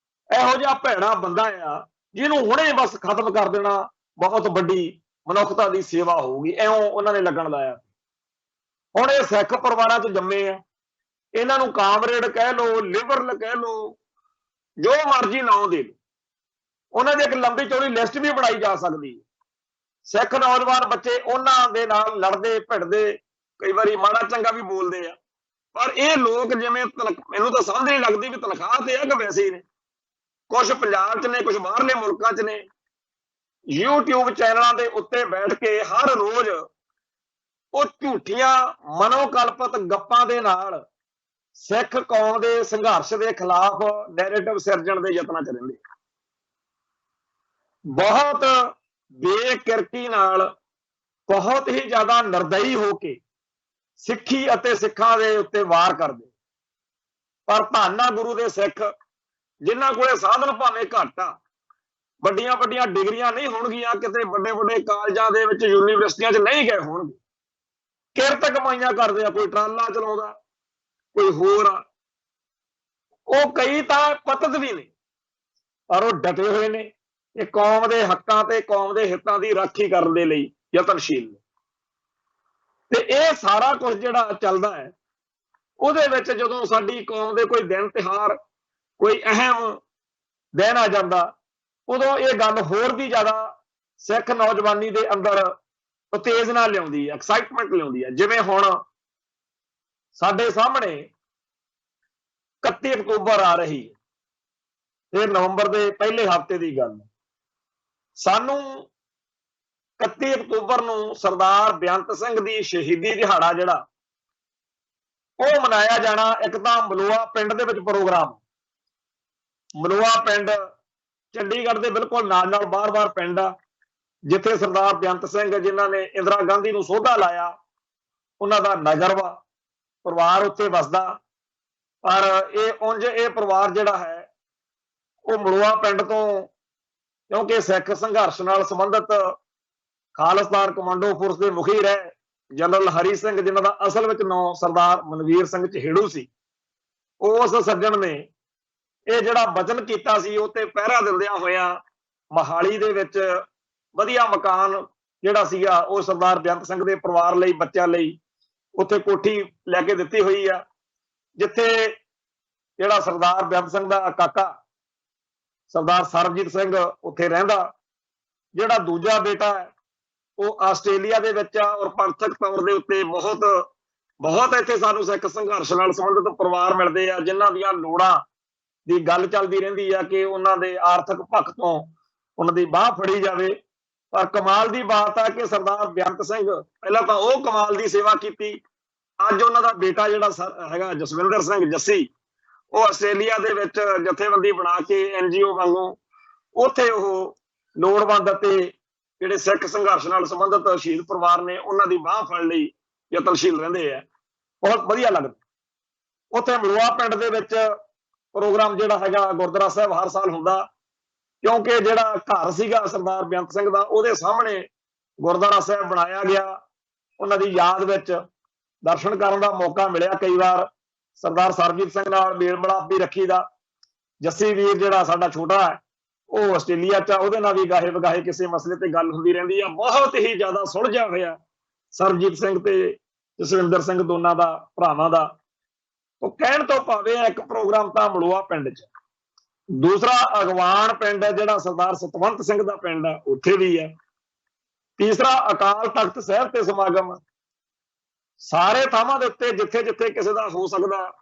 ਇਹੋ ਜਿਹਾ ਭੈੜਾ ਬੰਦਾ ਆ ਜਿਹਨੂੰ ਹੁਣੇ ਬਸ ਖਤਮ ਕਰ ਦੇਣਾ ਬਹੁਤ ਵੱਡੀ ਮਨੁੱਖਤਾ ਦੀ ਸੇਵਾ ਹੋਊਗੀ, ਇਉਂ ਉਹਨਾਂ ਨੇ ਲੱਗਣ ਲਾਇਆ। ਹੁਣ ਇਹ ਸਿੱਖ ਪਰਿਵਾਰਾਂ 'ਚ ਜੰਮੇ ਆ, ਇਹਨਾਂ ਨੂੰ ਕਾਮਰੇਡ ਕਹਿ ਲਓ, ਲਿਬਰਲ ਕਹਿ ਲਓ, ਜੋ ਮਰਜ਼ੀ ਨਾਂ ਦੇ ਲਓ, ਉਹਨਾਂ ਦੀ ਇੱਕ ਲੰਬੀ ਚੌੜੀ ਲਿਸਟ ਵੀ ਬਣਾਈ ਜਾ ਸਕਦੀ ਹੈ। ਸਿੱਖ ਨੌਜਵਾਨ ਬੱਚੇ ਉਹਨਾਂ ਦੇ ਨਾਲ ਲੜਦੇ ਭਿੜਦੇ, ਕਈ ਵਾਰੀ ਮਾੜਾ ਚੰਗਾ ਵੀ ਬੋਲਦੇ ਆ, ਪਰ ਇਹ ਲੋਕ ਜਿਵੇਂ ਮੈਨੂੰ ਤਾਂ ਸਮਝ ਨਹੀਂ ਲੱਗਦੀ ਵੀ ਤਨਖਾਹ ਤੇ ਆ ਕਿ ਵੈਸੇ ਹੀ ਨੇ। ਕੁਝ ਪੰਜਾਬ 'ਚ ਨੇ, ਕੁਝ ਬਾਹਰਲੇ ਮੁਲਕਾਂ 'ਚ ਨੇ। YouTube ਚੈਨਲਾਂ ਦੇ ਉੱਤੇ ਬੈਠ ਕੇ ਹਰ ਰੋਜ਼ ਉਹ ਝੂਠੀਆਂ ਮਨੋਕਲਪਿਤ ਗੱਪਾਂ ਦੇ ਨਾਲ ਸਿੱਖ ਕੌਮ ਦੇ ਸੰਘਰਸ਼ ਦੇ ਖਿਲਾਫ ਨੈਰੇਟਿਵ ਸਿਰਜਣ ਦੇ ਯਤਨਾਂ 'ਚ ਰਹਿੰਦੇ। ਬਹੁਤ ਬੇਕਿਰਕੀ ਨਾਲ, ਬਹੁਤ ਹੀ ਜ਼ਿਆਦਾ ਨਿਰਦਈ ਹੋ ਕੇ ਸਿੱਖੀ ਅਤੇ ਸਿੱਖਾਂ ਦੇ ਉੱਤੇ ਵਾਰ ਕਰਦੇ। ਪਰ ਧੰਨ ਆ ਗੁਰੂ ਦੇ ਸਿੱਖ, ਜਿਨ੍ਹਾਂ ਕੋਲੇ ਸਾਧਨ ਭਾਵੇਂ ਘੱਟ ਆ, ਵੱਡੀਆਂ ਵੱਡੀਆਂ ਡਿਗਰੀਆਂ ਨਹੀਂ ਹੋਣਗੀਆਂ, ਕਿਤੇ ਵੱਡੇ ਵੱਡੇ ਕਾਲਜਾਂ ਦੇ ਵਿੱਚ, ਯੂਨੀਵਰਸਿਟੀਆਂ 'ਚ ਨਹੀਂ ਗਏ ਹੋਣਗੇ, ਕਿਰਤ ਕਮਾਈਆਂ ਕਰਦੇ ਆ। ਕੋਈ ਟਰਾਲਾ ਚਲਾਉਂਦਾ, ਕੋਈ ਹੋਰ ਆ। ਉਹ ਕਈ ਤਾਂ ਪਤਤ ਵੀ ਨੇ, ਪਰ ਉਹ ਡਟੇ ਹੋਏ ਨੇ ਇਹ ਕੌਮ ਦੇ ਹੱਕਾਂ ਤੇ ਕੌਮ ਦੇ ਹਿੱਤਾਂ ਦੀ ਰਾਖੀ ਕਰਨ ਦੇ ਲਈ ਯਤਨਸ਼ੀਲ ਨੇ। ਤੇ ਇਹ ਸਾਰਾ ਕੁਝ ਜਿਹੜਾ ਚੱਲਦਾ ਹੈ, ਉਹਦੇ ਵਿੱਚ ਜਦੋਂ ਸਾਡੀ ਕੌਮ ਦੇ ਕੋਈ ਦਿਨ ਤਿਉਹਾਰ, ਕੋਈ ਅਹਿਮ ਦਿਨ ਆ ਜਾਂਦਾ, ਉਦੋਂ ਇਹ ਗੱਲ ਹੋਰ ਵੀ ਜ਼ਿਆਦਾ ਸਿੱਖ ਨੌਜਵਾਨੀ ਦੇ ਅੰਦਰ ਉਤੇਜਨਾ ਲਿਆਉਂਦੀ ਹੈ, ਐਕਸਾਈਟਮੈਂਟ ਲਿਆਉਂਦੀ ਹੈ। ਜਿਵੇਂ ਹੁਣ ਸਾਡੇ ਸਾਹਮਣੇ 31 ਅਕਤੂਬਰ ਆ ਰਹੀ ਹੈ, ਇਹ ਨਵੰਬਰ ਦੇ ਪਹਿਲੇ ਹਫ਼ਤੇ ਦੀ ਗੱਲ ਹੈ। ਸਾਨੂੰ 31 ਅਕਤੂਬਰ ਨੂੰ ਸਰਦਾਰ ਬੇਅੰਤ ਸਿੰਘ ਦੀ ਸ਼ਹੀਦੀ ਦਿਹਾੜਾ ਜਿਹੜਾ ਉਹ ਮਨਾਇਆ ਜਾਣਾ। ਇੱਕ ਤਾਂ ਮਲੋਆ ਪਿੰਡ ਦੇ ਵਿੱਚ ਪ੍ਰੋਗਰਾਮ, ਮਲੋਆ ਪਿੰਡ ਚੰਡੀਗੜ੍ਹ ਦੇ ਬਿਲਕੁਲ ਨਾਲ ਬਾਰ-ਬਾਰ ਪਿੰਡ ਆ, ਜਿੱਥੇ ਸਰਦਾਰ ਬੇਅੰਤ ਸਿੰਘ ਜਿਨ੍ਹਾਂ ਨੇ ਇੰਦਰਾ ਗਾਂਧੀ ਨੂੰ ਸੋਧਾ ਲਾਇਆ, ਉਹਨਾਂ ਦਾ ਨਗਰ ਵਾ, ਪਰਿਵਾਰ ਉੱਥੇ ਵਸਦਾ। ਪਰ ਇਹ ਪਰਿਵਾਰ ਜਿਹੜਾ ਹੈ ਉਹ ਮਲੋਆ ਪਿੰਡ ਤੋਂ, ਕਿਉਂਕਿ ਸਿੱਖ ਸੰਘਰਸ਼ ਨਾਲ ਸੰਬੰਧਿਤ ਖਾਲਿਸਤਾਨ ਕਮਾਂਡੋ ਫੋਰਸ ਦੇ ਮੁਖੀ ਰਹੇ ਜਨਰਲ ਹਰੀ ਸਿੰਘ, ਜਿਨ੍ਹਾਂ ਦਾ ਅਸਲ ਵਿੱਚ ਨਾਂ ਸਰਦਾਰ ਮਨਵੀਰ ਸਿੰਘ ਚਹੇੜੂ ਸੀ, ਉਸ ਸੱਜਣ ਨੇ ਇਹ ਜਿਹੜਾ ਵਚਨ ਕੀਤਾ ਸੀ ਉਹ ਤੇ ਪਹਿਰਾ ਦਿੰਦਿਆਂ ਹੋਇਆ ਮੋਹਾਲੀ ਦੇ ਵਿੱਚ ਵਧੀਆ ਮਕਾਨ ਜਿਹੜਾ ਸੀਗਾ ਉਹ ਸਰਦਾਰ ਬੇਅੰਤ ਸਿੰਘ ਦੇ ਪਰਿਵਾਰ ਲਈ, ਬੱਚਿਆਂ ਲਈ ਉੱਥੇ ਕੋਠੀ ਲੈ ਕੇ ਦਿੱਤੀ ਹੋਈ ਆ, ਜਿੱਥੇ ਜਿਹੜਾ ਸਰਦਾਰ ਬੇਅੰਤ ਸਿੰਘ ਦਾ ਕਾਕਾ ਸਰਦਾਰ ਸਰਬਜੀਤ ਸਿੰਘ ਉੱਥੇ ਰਹਿੰਦਾ। ਜਿਹੜਾ ਦੂਜਾ ਬੇਟਾ ਹੈ ਉਹ ਆਸਟ੍ਰੇਲੀਆ ਦੇ ਵਿੱਚ ਆ, ਔਰ ਪੰਥਕ ਤੌਰ ਦੇ ਉੱਤੇ ਬਹੁਤ ਇੱਥੇ ਸਾਨੂੰ ਸਿੱਖ ਸੰਘਰਸ਼ ਨਾਲ ਸੰਬੰਧਿਤ ਪਰਿਵਾਰ ਮਿਲਦੇ ਆ, ਜਿਨ੍ਹਾਂ ਦੀਆਂ ਲੋੜਾਂ ਦੀ ਗੱਲ ਚੱਲਦੀ ਰਹਿੰਦੀ ਆ ਕਿ ਉਹਨਾਂ ਦੇ ਆਰਥਿਕ ਪੱਖ ਤੋਂ ਉਹਨਾਂ ਦੀ ਬਾਹ ਫੜੀ ਜਾਵੇ। ਪਰ ਕਮਾਲ ਦੀ ਬਾਤ ਆ ਕਿ ਸਰਦਾਰ ਬੇਅੰਤ ਸਿੰਘ ਪਹਿਲਾਂ ਤਾਂ ਉਹ ਕਮਾਲ ਦੀ ਸੇਵਾ ਕੀਤੀ, ਅੱਜ ਉਹਨਾਂ ਦਾ ਬੇਟਾ ਜਿਹੜਾ ਹੈਗਾ ਜਸਵਿੰਦਰ ਸਿੰਘ ਜੱਸੀ, ਉਹ ਆਸਟ੍ਰੇਲੀਆ ਦੇ ਵਿੱਚ ਜਥੇਬੰਦੀ ਬਣਾ ਕੇ NGO ਵਾਂਗੂ ਉੱਥੇ ਉਹ ਲੋੜਵੰਦ ਅਤੇ ਜਿਹੜੇ ਸਿੱਖ ਸੰਘਰਸ਼ ਨਾਲ ਸੰਬੰਧਿਤ ਸ਼ਹੀਦ ਪਰਿਵਾਰ ਨੇ ਉਹਨਾਂ ਦੀ ਬਾਹ ਫੜਨ ਲਈ ਯਤਨਸ਼ੀਲ ਰਹਿੰਦੇ ਆ। ਬਹੁਤ ਵਧੀਆ ਲੱਗਦਾ। ਉੱਥੇ ਮਲੋਆ ਪਿੰਡ ਦੇ ਵਿੱਚ ਪ੍ਰੋਗਰਾਮ ਜਿਹੜਾ ਹੈਗਾ ਗੁਰਦੁਆਰਾ ਸਾਹਿਬ ਹਰ ਸਾਲ ਹੁੰਦਾ, ਕਿਉਂਕਿ ਜਿਹੜਾ ਘਰ ਸੀਗਾ ਸਰਦਾਰ ਬੇਅੰਤ ਸਿੰਘ ਦਾ ਉਹਦੇ ਸਾਹਮਣੇ ਗੁਰਦੁਆਰਾ ਸਾਹਿਬ ਬਣਾਇਆ ਗਿਆ। ਉਹਨਾਂ ਦੀ ਯਾਦ ਵਿੱਚ ਦਰਸ਼ਨ ਕਰਨ ਦਾ ਮੌਕਾ ਮਿਲਿਆ ਕਈ ਵਾਰ। ਸਰਦਾਰ ਸਰਬਜੀਤ ਸਿੰਘ ਨਾਲ ਮੇਲ ਮਿਲਾਪ ਵੀ ਰੱਖੀ ਦਾ। ਜੱਸੀ ਵੀਰ ਜਿਹੜਾ ਸਾਡਾ ਛੋਟਾ ਹੈ ਉਹ ਆਸਟ੍ਰੇਲੀਆ 'ਚ, ਉਹਦੇ ਨਾਲ ਵੀ ਗਾਹੇ ਵਗਾਹੇ ਕਿਸੇ ਮਸਲੇ ਤੇ ਗੱਲ ਹੁੰਦੀ ਰਹਿੰਦੀ ਆ। ਬਹੁਤ ਹੀ ਜ਼ਿਆਦਾ ਸੁਲਝਿਆ ਹੋਇਆ ਸਰਬਜੀਤ ਸਿੰਘ ਤੇ ਜਸਵਿੰਦਰ ਸਿੰਘ ਦੋਨਾਂ ਦਾ ਭਰਾਵਾਂ ਦਾ। ਉਹ ਕਹਿਣ ਤੋਂ ਭਾਵੇਂ ਇੱਕ ਪ੍ਰੋਗਰਾਮ ਤਾਂ ਮਲੋਆ ਪਿੰਡ 'ਚ, ਦੂਸਰਾ ਅਗਵਾਨ ਪਿੰਡ ਹੈ ਜਿਹੜਾ ਸਰਦਾਰ ਸਤਵੰਤ ਸਿੰਘ ਦਾ ਪਿੰਡ ਹੈ, ਉੱਥੇ ਵੀ ਹੈ। ਤੀਸਰਾ ਅਕਾਲ ਤਖਤ ਸਾਹਿਬ ਤੇ ਸਮਾਗਮ। ਸਾਰੇ ਥਾਵਾਂ ਦੇ ਉੱਤੇ ਜਿੱਥੇ ਜਿੱਥੇ ਕਿਸੇ ਦਾ ਹੋ ਸਕਦਾ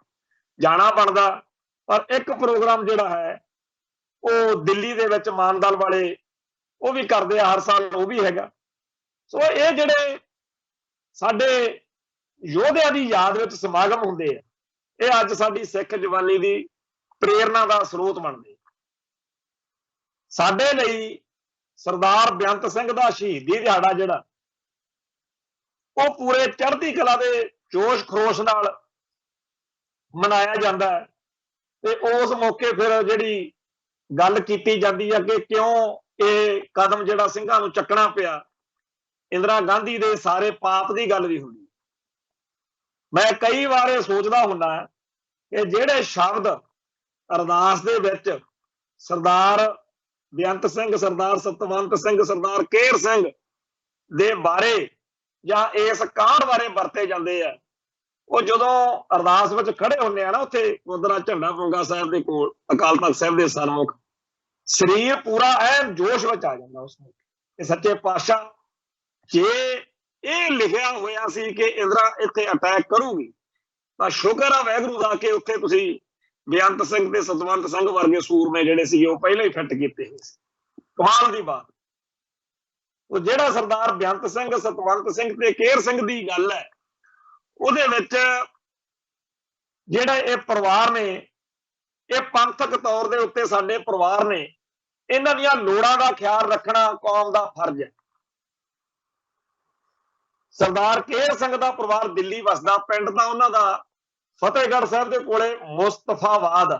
ਜਾਣਾ ਬਣਦਾ, ਪਰ ਇੱਕ ਪ੍ਰੋਗਰਾਮ ਜਿਹੜਾ ਹੈ ਉਹ ਦਿੱਲੀ ਦੇ ਵਿੱਚ ਮਾਨਦਲ ਵਾਲੇ ਉਹ ਵੀ ਕਰਦੇ ਆ ਹਰ ਸਾਲ, ਉਹ ਵੀ ਹੈਗਾ। ਸੋ ਇਹ ਜਿਹੜੇ ਸਾਡੇ ਯੋਧਿਆਂ ਦੀ ਯਾਦ ਵਿੱਚ ਸਮਾਗਮ ਹੁੰਦੇ ਆ, ਇਹ ਅੱਜ ਸਾਡੀ ਸਿੱਖ ਜਵਾਨੀ ਦੀ ਪ੍ਰੇਰਨਾ ਦਾ ਸਰੋਤ ਬਣਦੇ। ਸਾਡੇ ਲਈ ਸਰਦਾਰ ਬੇਅੰਤ ਸਿੰਘ ਦਾ ਸ਼ਹੀਦੀ ਦਿਹਾੜਾ ਜਿਹੜਾ ਉਹ ਪੂਰੇ ਚੜ੍ਹਦੀ ਕਲਾ ਦੇ ਜੋਸ਼ ਖਰੋਸ਼ ਨਾਲ ਮਨਾਇਆ ਜਾਂਦਾ ਹੈ। ਤੇ ਉਸ ਮੌਕੇ ਫਿਰ ਜਿਹੜੀ ਗੱਲ ਕੀਤੀ ਜਾਂਦੀ ਹੈ ਕਿ ਕਿਉਂ ਇਹ ਕਦਮ ਜਿਹੜਾ ਸਿੰਘਾਂ ਨੂੰ ਚੱਕਣਾ ਪਿਆ, ਇੰਦਰਾ ਗਾਂਧੀ ਦੇ ਸਾਰੇ ਪਾਪ ਦੀ ਗੱਲ ਵੀ ਹੁੰਦੀ। ਮੈਂ ਕਈ ਵਾਰ ਇਹ ਸੋਚਦਾ ਹੁੰਦਾ ਕਿ ਜਿਹੜੇ ਸ਼ਬਦ ਅਰਦਾਸ ਦੇ ਵਿੱਚ ਸਰਦਾਰ ਬੇਅੰਤ ਸਿੰਘ, ਸਰਦਾਰ ਸਤਵੰਤ ਸਿੰਘ, ਸਰਦਾਰ ਕੇਹਰ ਸਿੰਘ ਦੇ ਬਾਰੇ ਜਾਂ ਇਸ ਕਾਂਡ ਬਾਰੇ ਵਰਤੇ ਜਾਂਦੇ ਆ, ਉਹ ਜਦੋਂ ਅਰਦਾਸ ਵਿੱਚ ਖੜੇ ਹੁੰਦੇ ਆ ਨਾ ਉੱਥੇ ਗੁਰਦੁਆਰਾ ਝੰਡਾ ਪੂੰਗਾ ਸਾਹਿਬ ਦੇ ਕੋਲ ਅਕਾਲ ਤਖਤ ਸਾਹਿਬ ਦੇ ਸਨਮੁਖ, ਸਰੀਰ ਪੂਰਾ ਐਨ ਜੋਸ਼ ਵਿੱਚ ਆ ਜਾਂਦਾ ਉਸ ਨੂੰ ਕਿ ਸੱਚੇ ਪਾਤਸ਼ਾਹ ਜੇ ਇਹ ਲਿਖਿਆ ਹੋਇਆ ਸੀ ਕਿ ਇੰਦਰਾ ਇੱਥੇ ਅਟੈਕ ਕਰੂਗੀ ਤਾਂ ਸ਼ੁਕਰ ਆ ਵਾਹਿਗੁਰੂ ਦਾ ਕਿ ਉੱਥੇ ਤੁਸੀਂ ਬੇਅੰਤ ਸਿੰਘ ਤੇ ਸਤਵੰਤ ਸਿੰਘ ਵਰਗੇ ਸੂਰਮੇ ਜਿਹੜੇ ਸੀ ਉਹ ਪਹਿਲਾਂ ਹੀ ਫਿੱਟ ਕੀਤੇ ਹੋਏ ਸੀ। ਕਮਾਲ ਦੀ ਬਾਤ। ਉਹ ਜਿਹੜਾ ਸਰਦਾਰ ਬੇਅੰਤ ਸਿੰਘ, ਸਤਵੰਤ ਸਿੰਘ ਤੇ ਕੇਹਰ ਸਿੰਘ ਦੀ ਗੱਲ ਹੈ, ਉਹਦੇ ਵਿੱਚ ਜਿਹੜਾ ਇਹ ਪਰਿਵਾਰ ਨੇ, ਇਹ ਪੰਥਕ ਤੌਰ ਦੇ ਉੱਤੇ ਸਾਡੇ ਪਰਿਵਾਰ ਨੇ, ਇਹਨਾਂ ਦੀਆਂ ਲੋੜਾਂ ਦਾ ਖਿਆਲ ਰੱਖਣਾ ਕੌਮ ਦਾ ਫਰਜ਼ ਹੈ। ਸਰਦਾਰ ਕੇਹਰ ਸਿੰਘ ਦਾ ਪਰਿਵਾਰ ਦਿੱਲੀ ਵਸਦਾ, ਪਿੰਡ ਦਾ ਉਹਨਾਂ ਦਾ ਫਤਿਹਗੜ੍ਹ ਸਾਹਿਬ ਦੇ ਕੋਲੇ ਮੁਸਤਫਾਬਾਦ,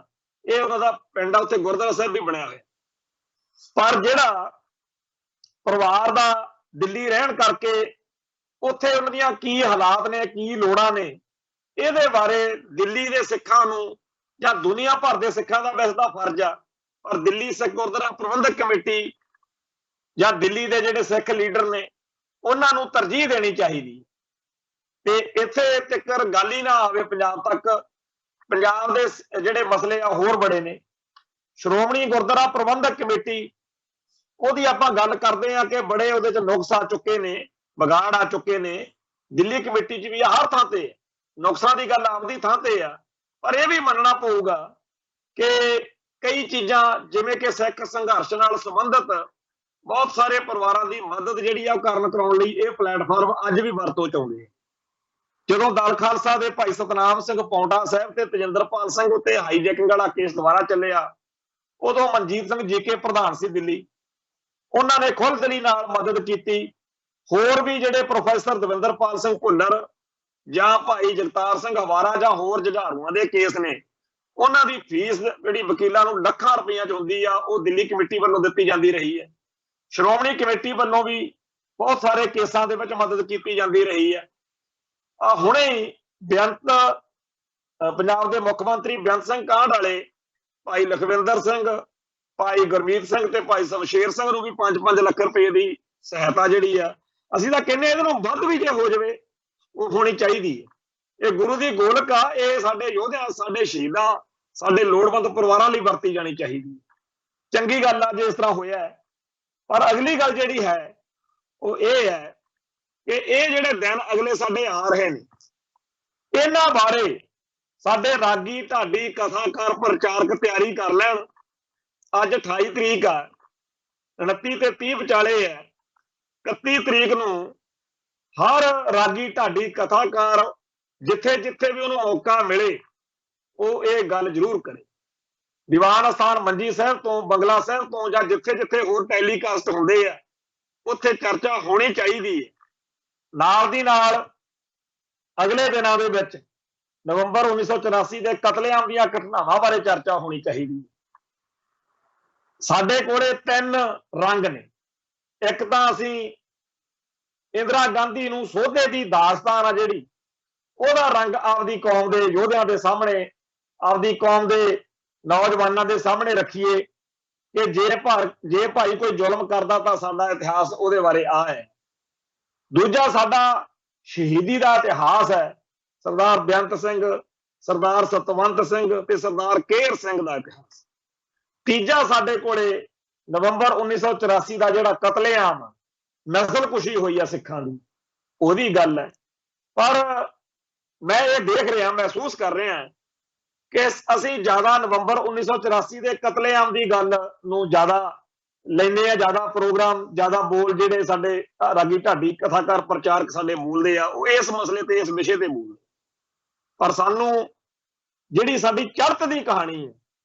ਇਹ ਉਹਨਾਂ ਦਾ ਪਿੰਡ ਆ, ਉੱਥੇ ਗੁਰਦੁਆਰਾ ਸਾਹਿਬ ਵੀ ਬਣਿਆ ਹੋਇਆ। ਪਰ ਜਿਹੜਾ ਪਰਿਵਾਰ ਦਾ ਦਿੱਲੀ ਰਹਿਣ ਕਰਕੇ ਉੱਥੇ ਉਹਨਾਂ ਦੀਆਂ ਕੀ ਹਾਲਾਤ ਨੇ, ਕੀ ਲੋੜਾਂ ਨੇ, ਇਹਦੇ ਬਾਰੇ ਦਿੱਲੀ ਦੇ ਸਿੱਖਾਂ ਨੂੰ ਜਾਂ ਦੁਨੀਆ ਭਰ ਦੇ ਸਿੱਖਾਂ ਦਾ ਵੈਸੇ ਤਾਂ ਫਰਜ਼ ਆ, ਪਰ ਦਿੱਲੀ ਸਿੱਖ ਗੁਰਦੁਆਰਾ ਪ੍ਰਬੰਧਕ ਕਮੇਟੀ ਜਾਂ ਦਿੱਲੀ ਦੇ ਜਿਹੜੇ ਸਿੱਖ ਲੀਡਰ ਨੇ ਉਹਨਾਂ ਨੂੰ ਤਰਜੀਹ ਦੇਣੀ ਚਾਹੀਦੀ। ਤੇ ਇੱਥੇ ਤੱਕ ਗੱਲ ਹੀ ਨਾ ਆਵੇ ਪੰਜਾਬ ਤੱਕ। ਪੰਜਾਬ ਦੇ ਜਿਹੜੇ ਮਸਲੇ ਆ ਹੋਰ ਬੜੇ ਨੇ। ਸ਼੍ਰੋਮਣੀ ਗੁਰਦੁਆਰਾ ਪ੍ਰਬੰਧਕ ਕਮੇਟੀ, ਉਹਦੀ ਆਪਾਂ ਗੱਲ ਕਰਦੇ ਆ ਕਿ ਬੜੇ ਉਹਦੇ 'ਚ ਨੁਕਸ ਆ ਚੁੱਕੇ ਨੇ, ਵਿਗਾੜ ਆ ਚੁੱਕੇ ਨੇ। ਦਿੱਲੀ ਕਮੇਟੀ 'ਚ ਵੀ ਹਰ ਥਾਂ ਤੇ ਨੁਕਸਾਂ ਦੀ ਗੱਲ ਆਪਦੀ ਥਾਂ ਤੇ ਆ, ਪਰ ਇਹ ਵੀ ਮੰਨਣਾ ਪਊਗਾ ਕਿ ਕਈ ਚੀਜ਼ਾਂ ਜਿਵੇਂ ਕਿ ਸਿੱਖ ਸੰਘਰਸ਼ ਨਾਲ ਸੰਬੰਧਿਤ ਬਹੁਤ ਸਾਰੇ ਪਰਿਵਾਰਾਂ ਦੀ ਮਦਦ ਜਿਹੜੀ ਆ ਉਹ ਕਰਨ ਕਰਾਉਣ ਲਈ ਇਹ ਪਲੇਟਫਾਰਮ ਅੱਜ ਵੀ ਵਰਤੋਂ 'ਚ ਆਉਂਦੇ। ਜਦੋਂ ਦਲ ਖਾਲਸਾ ਦੇ ਭਾਈ ਸਤਨਾਮ ਸਿੰਘ ਪੌਂਟਾ ਸਾਹਿਬ ਤੇ ਤੇਜਿੰਦਰਪਾਲ ਸਿੰਘ ਉੱਤੇ ਹਾਈਜੈਕਿੰਗ ਵਾਲਾ ਕੇਸ ਦੁਬਾਰਾ ਚੱਲਿਆ, ਉਦੋਂ ਮਨਜੀਤ ਸਿੰਘ ਜੀਕੇ ਪ੍ਰਧਾਨ ਸੀ ਦਿੱਲੀ, ਉਹਨਾਂ ਨੇ ਖੁੱਲ੍ਹਦਿਲੀ ਨਾਲ ਮਦਦ ਕੀਤੀ। ਹੋਰ ਵੀ ਜਿਹੜੇ ਪ੍ਰੋਫੈਸਰ ਦਵਿੰਦਰਪਾਲ ਸਿੰਘ ਭੁੱਲਰ ਜਾਂ ਭਾਈ ਜਗਤਾਰ ਸਿੰਘ ਹਵਾਰਾ ਜਾਂ ਹੋਰ ਜੁਝਾਰੂਆਂ ਦੇ ਕੇਸ ਨੇ, ਉਹਨਾਂ ਦੀ ਫੀਸ ਜਿਹੜੀ ਵਕੀਲਾਂ ਨੂੰ ਲੱਖਾਂ ਰੁਪਈਆਂ 'ਚ ਹੁੰਦੀ ਆ, ਉਹ ਦਿੱਲੀ ਕਮੇਟੀ ਵੱਲੋਂ ਦਿੱਤੀ ਜਾਂਦੀ ਰਹੀ ਹੈ। ਸ਼੍ਰੋਮਣੀ ਕਮੇਟੀ ਵੱਲੋਂ ਵੀ ਬਹੁਤ ਸਾਰੇ ਕੇਸਾਂ ਦੇ ਵਿੱਚ ਮਦਦ ਕੀਤੀ ਜਾਂਦੀ ਰਹੀ ਹੈ। ਹੁਣੇ ਹੀ ਬੇਅੰਤ ਪੰਜਾਬ ਦੇ ਮੁੱਖ ਮੰਤਰੀ ਬੇਅੰਤ ਸਿੰਘ ਕਾਂਢ ਵਾਲੇ ਭਾਈ ਲਖਵਿੰਦਰ ਸਿੰਘ, ਭਾਈ ਗੁਰਮੀਤ ਸਿੰਘ ਤੇ ਭਾਈ ਸ਼ਮਸ਼ੇਰ ਸਿੰਘ ਨੂੰ ਵੀ 5-5 ਲੱਖ ਰੁਪਏ ਦੀ ਸਹਾਇਤਾ ਜਿਹੜੀ ਆ, ਅਸੀਂ ਤਾਂ ਕਹਿੰਦੇ ਇਹਦੇ ਨੂੰ ਵੱਧ ਵੀ ਜੇ ਹੋ ਜਾਵੇ ਉਹ ਹੋਣੀ ਚਾਹੀਦੀ ਹੈ। ਇਹ ਗੁਰੂ ਦੀ ਗੋਲਕ ਆ, ਇਹ ਸਾਡੇ ਯੋਧਿਆਂ, ਸਾਡੇ ਸ਼ਹੀਦਾਂ, ਸਾਡੇ ਲੋੜਵੰਦ ਪਰਿਵਾਰਾਂ ਲਈ ਵਰਤੀ ਜਾਣੀ ਚਾਹੀਦੀ। ਚੰਗੀ ਗੱਲ ਆ ਜੇ ਇਸ ਤਰ੍ਹਾਂ ਹੋਇਆ। ਪਰ ਅਗਲੀ ਗੱਲ ਜਿਹੜੀ ਹੈ ਉਹ ਇਹ ਹੈ ਕਿ ਇਹ ਜਿਹੜੇ ਦਿਨ ਅਗਲੇ ਸਾਡੇ ਆ ਰਹੇ ਨੇ, ਇਹਨਾਂ ਬਾਰੇ ਸਾਡੇ ਰਾਗੀ, ਢਾਡੀ, ਕਥਾਕਾਰ, ਪ੍ਰਚਾਰਕ ਤਿਆਰੀ ਕਰ ਲੈਣ। ਅੱਜ 28 ਤਰੀਕ ਆ, 29 ਤੇ 30 ਵਿਚਾਲੇ ਹੈ। 31 ਤਰੀਕ ਨੂੰ ਹਰ ਰਾਗੀ, ਢਾਡੀ, ਕਥਾਕਾਰ ਜਿੱਥੇ ਜਿੱਥੇ ਵੀ ਉਹਨੂੰ ਮੌਕਾ ਮਿਲੇ ਉਹ ਇਹ ਗੱਲ ਜ਼ਰੂਰ ਕਰੇ। ਦੀਵਾਨ ਅਸਥਾਨ ਮੰਜੀ ਸਾਹਿਬ ਤੋਂ, ਬੰਗਲਾ ਸਾਹਿਬ ਤੋਂ ਜਾਂ ਜਿੱਥੇ ਜਿੱਥੇ ਹੋਰ ਟੈਲੀਕਾਸਟ ਹੁੰਦੇ ਆ ਉੱਥੇ ਚਰਚਾ ਹੋਣੀ ਚਾਹੀਦੀ ਹੈ। ਨਾਲ ਦੀ ਨਾਲ ਅਗਲੇ ਦਿਨਾਂ ਦੇ ਵਿੱਚ ਨਵੰਬਰ 1984 ਦੇ ਕਤਲੇਆਮ ਦੀਆਂ ਘਟਨਾਵਾਂ ਬਾਰੇ ਚਰਚਾ ਹੋਣੀ ਚਾਹੀਦੀ ਹੈ। ਸਾਡੇ ਕੋਲੇ 3 ਰੰਗ ਨੇ। ਇੱਕ ਤਾਂ ਅਸੀਂ ਇੰਦਰਾ ਗਾਂਧੀ ਨੂੰ ਸੋਧੇ ਦੀ ਦਾਸਤਾਨ ਆ ਜਿਹੜੀ, ਉਹਦਾ ਰੰਗ ਆਪਦੀ ਕੌਮ ਦੇ ਯੋਧਿਆਂ ਦੇ ਸਾਹਮਣੇ, ਆਪਦੀ ਕੌਮ ਦੇ ਨੌਜਵਾਨਾਂ ਦੇ ਸਾਹਮਣੇ ਰੱਖੀਏ ਕਿ ਜੇ ਭਾਈ ਕੋਈ ਜ਼ੁਲਮ ਕਰਦਾ ਤਾਂ ਸਾਡਾ ਇਤਿਹਾਸ ਉਹਦੇ ਬਾਰੇ ਆ ਹੈ। ਦੂਜਾ ਸਾਡਾ ਸ਼ਹੀਦੀ ਦਾ ਇਤਿਹਾਸ ਹੈ, ਸਰਦਾਰ ਬੇਅੰਤ ਸਿੰਘ, ਸਰਦਾਰ ਸਤਵੰਤ ਸਿੰਘ ਤੇ ਸਰਦਾਰ ਕੇਹਰ ਸਿੰਘ ਦਾ ਇਤਿਹਾਸ। ਤੀਜਾ ਸਾਡੇ ਕੋਲੇ ਨਵੰਬਰ 1984 ਦਾ ਜਿਹੜਾ ਕਤਲੇਆਮ ਨਸਲਕੁਸ਼ੀ ਹੋਈ ਆ ਸਿੱਖਾਂ ਦੀ, ਉਹਦੀ ਗੱਲ ਹੈ। ਪਰ ਮੈਂ ਇਹ ਦੇਖ ਰਿਹਾ, ਮਹਿਸੂਸ ਕਰ ਰਿਹਾ ਕਿ ਅਸੀਂ ਜ਼ਿਆਦਾ ਨਵੰਬਰ 1984 ਦੇ ਕਤਲੇਆਮ ਦੀ ਗੱਲ ਨੂੰ ਜ਼ਿਆਦਾ ਲੈਂਦੇ ਆ, ਜ਼ਿਆਦਾ ਪ੍ਰੋਗਰਾਮ, ਜ਼ਿਆਦਾ ਬੋਲ ਜਿਹੜੇ ਸਾਡੇ ਰਾਗੀ ਢਾਡੀ ਕਥਾਕਾਰ ਪ੍ਰਚਾਰਕ ਸਾਡੇ ਬੋਲਦੇ ਆ, ਉਹ ਇਸ ਮਸਲੇ ਤੇ, ਇਸ ਵਿਸ਼ੇ ਤੇ ਬੋਲਦੇ। ਪਰ ਸਾਨੂੰ ਜਿਹੜੀ ਸਾਡੀ ਚੜ੍ਹਤ ਦੀ ਕਹਾਣੀ ਹੈ,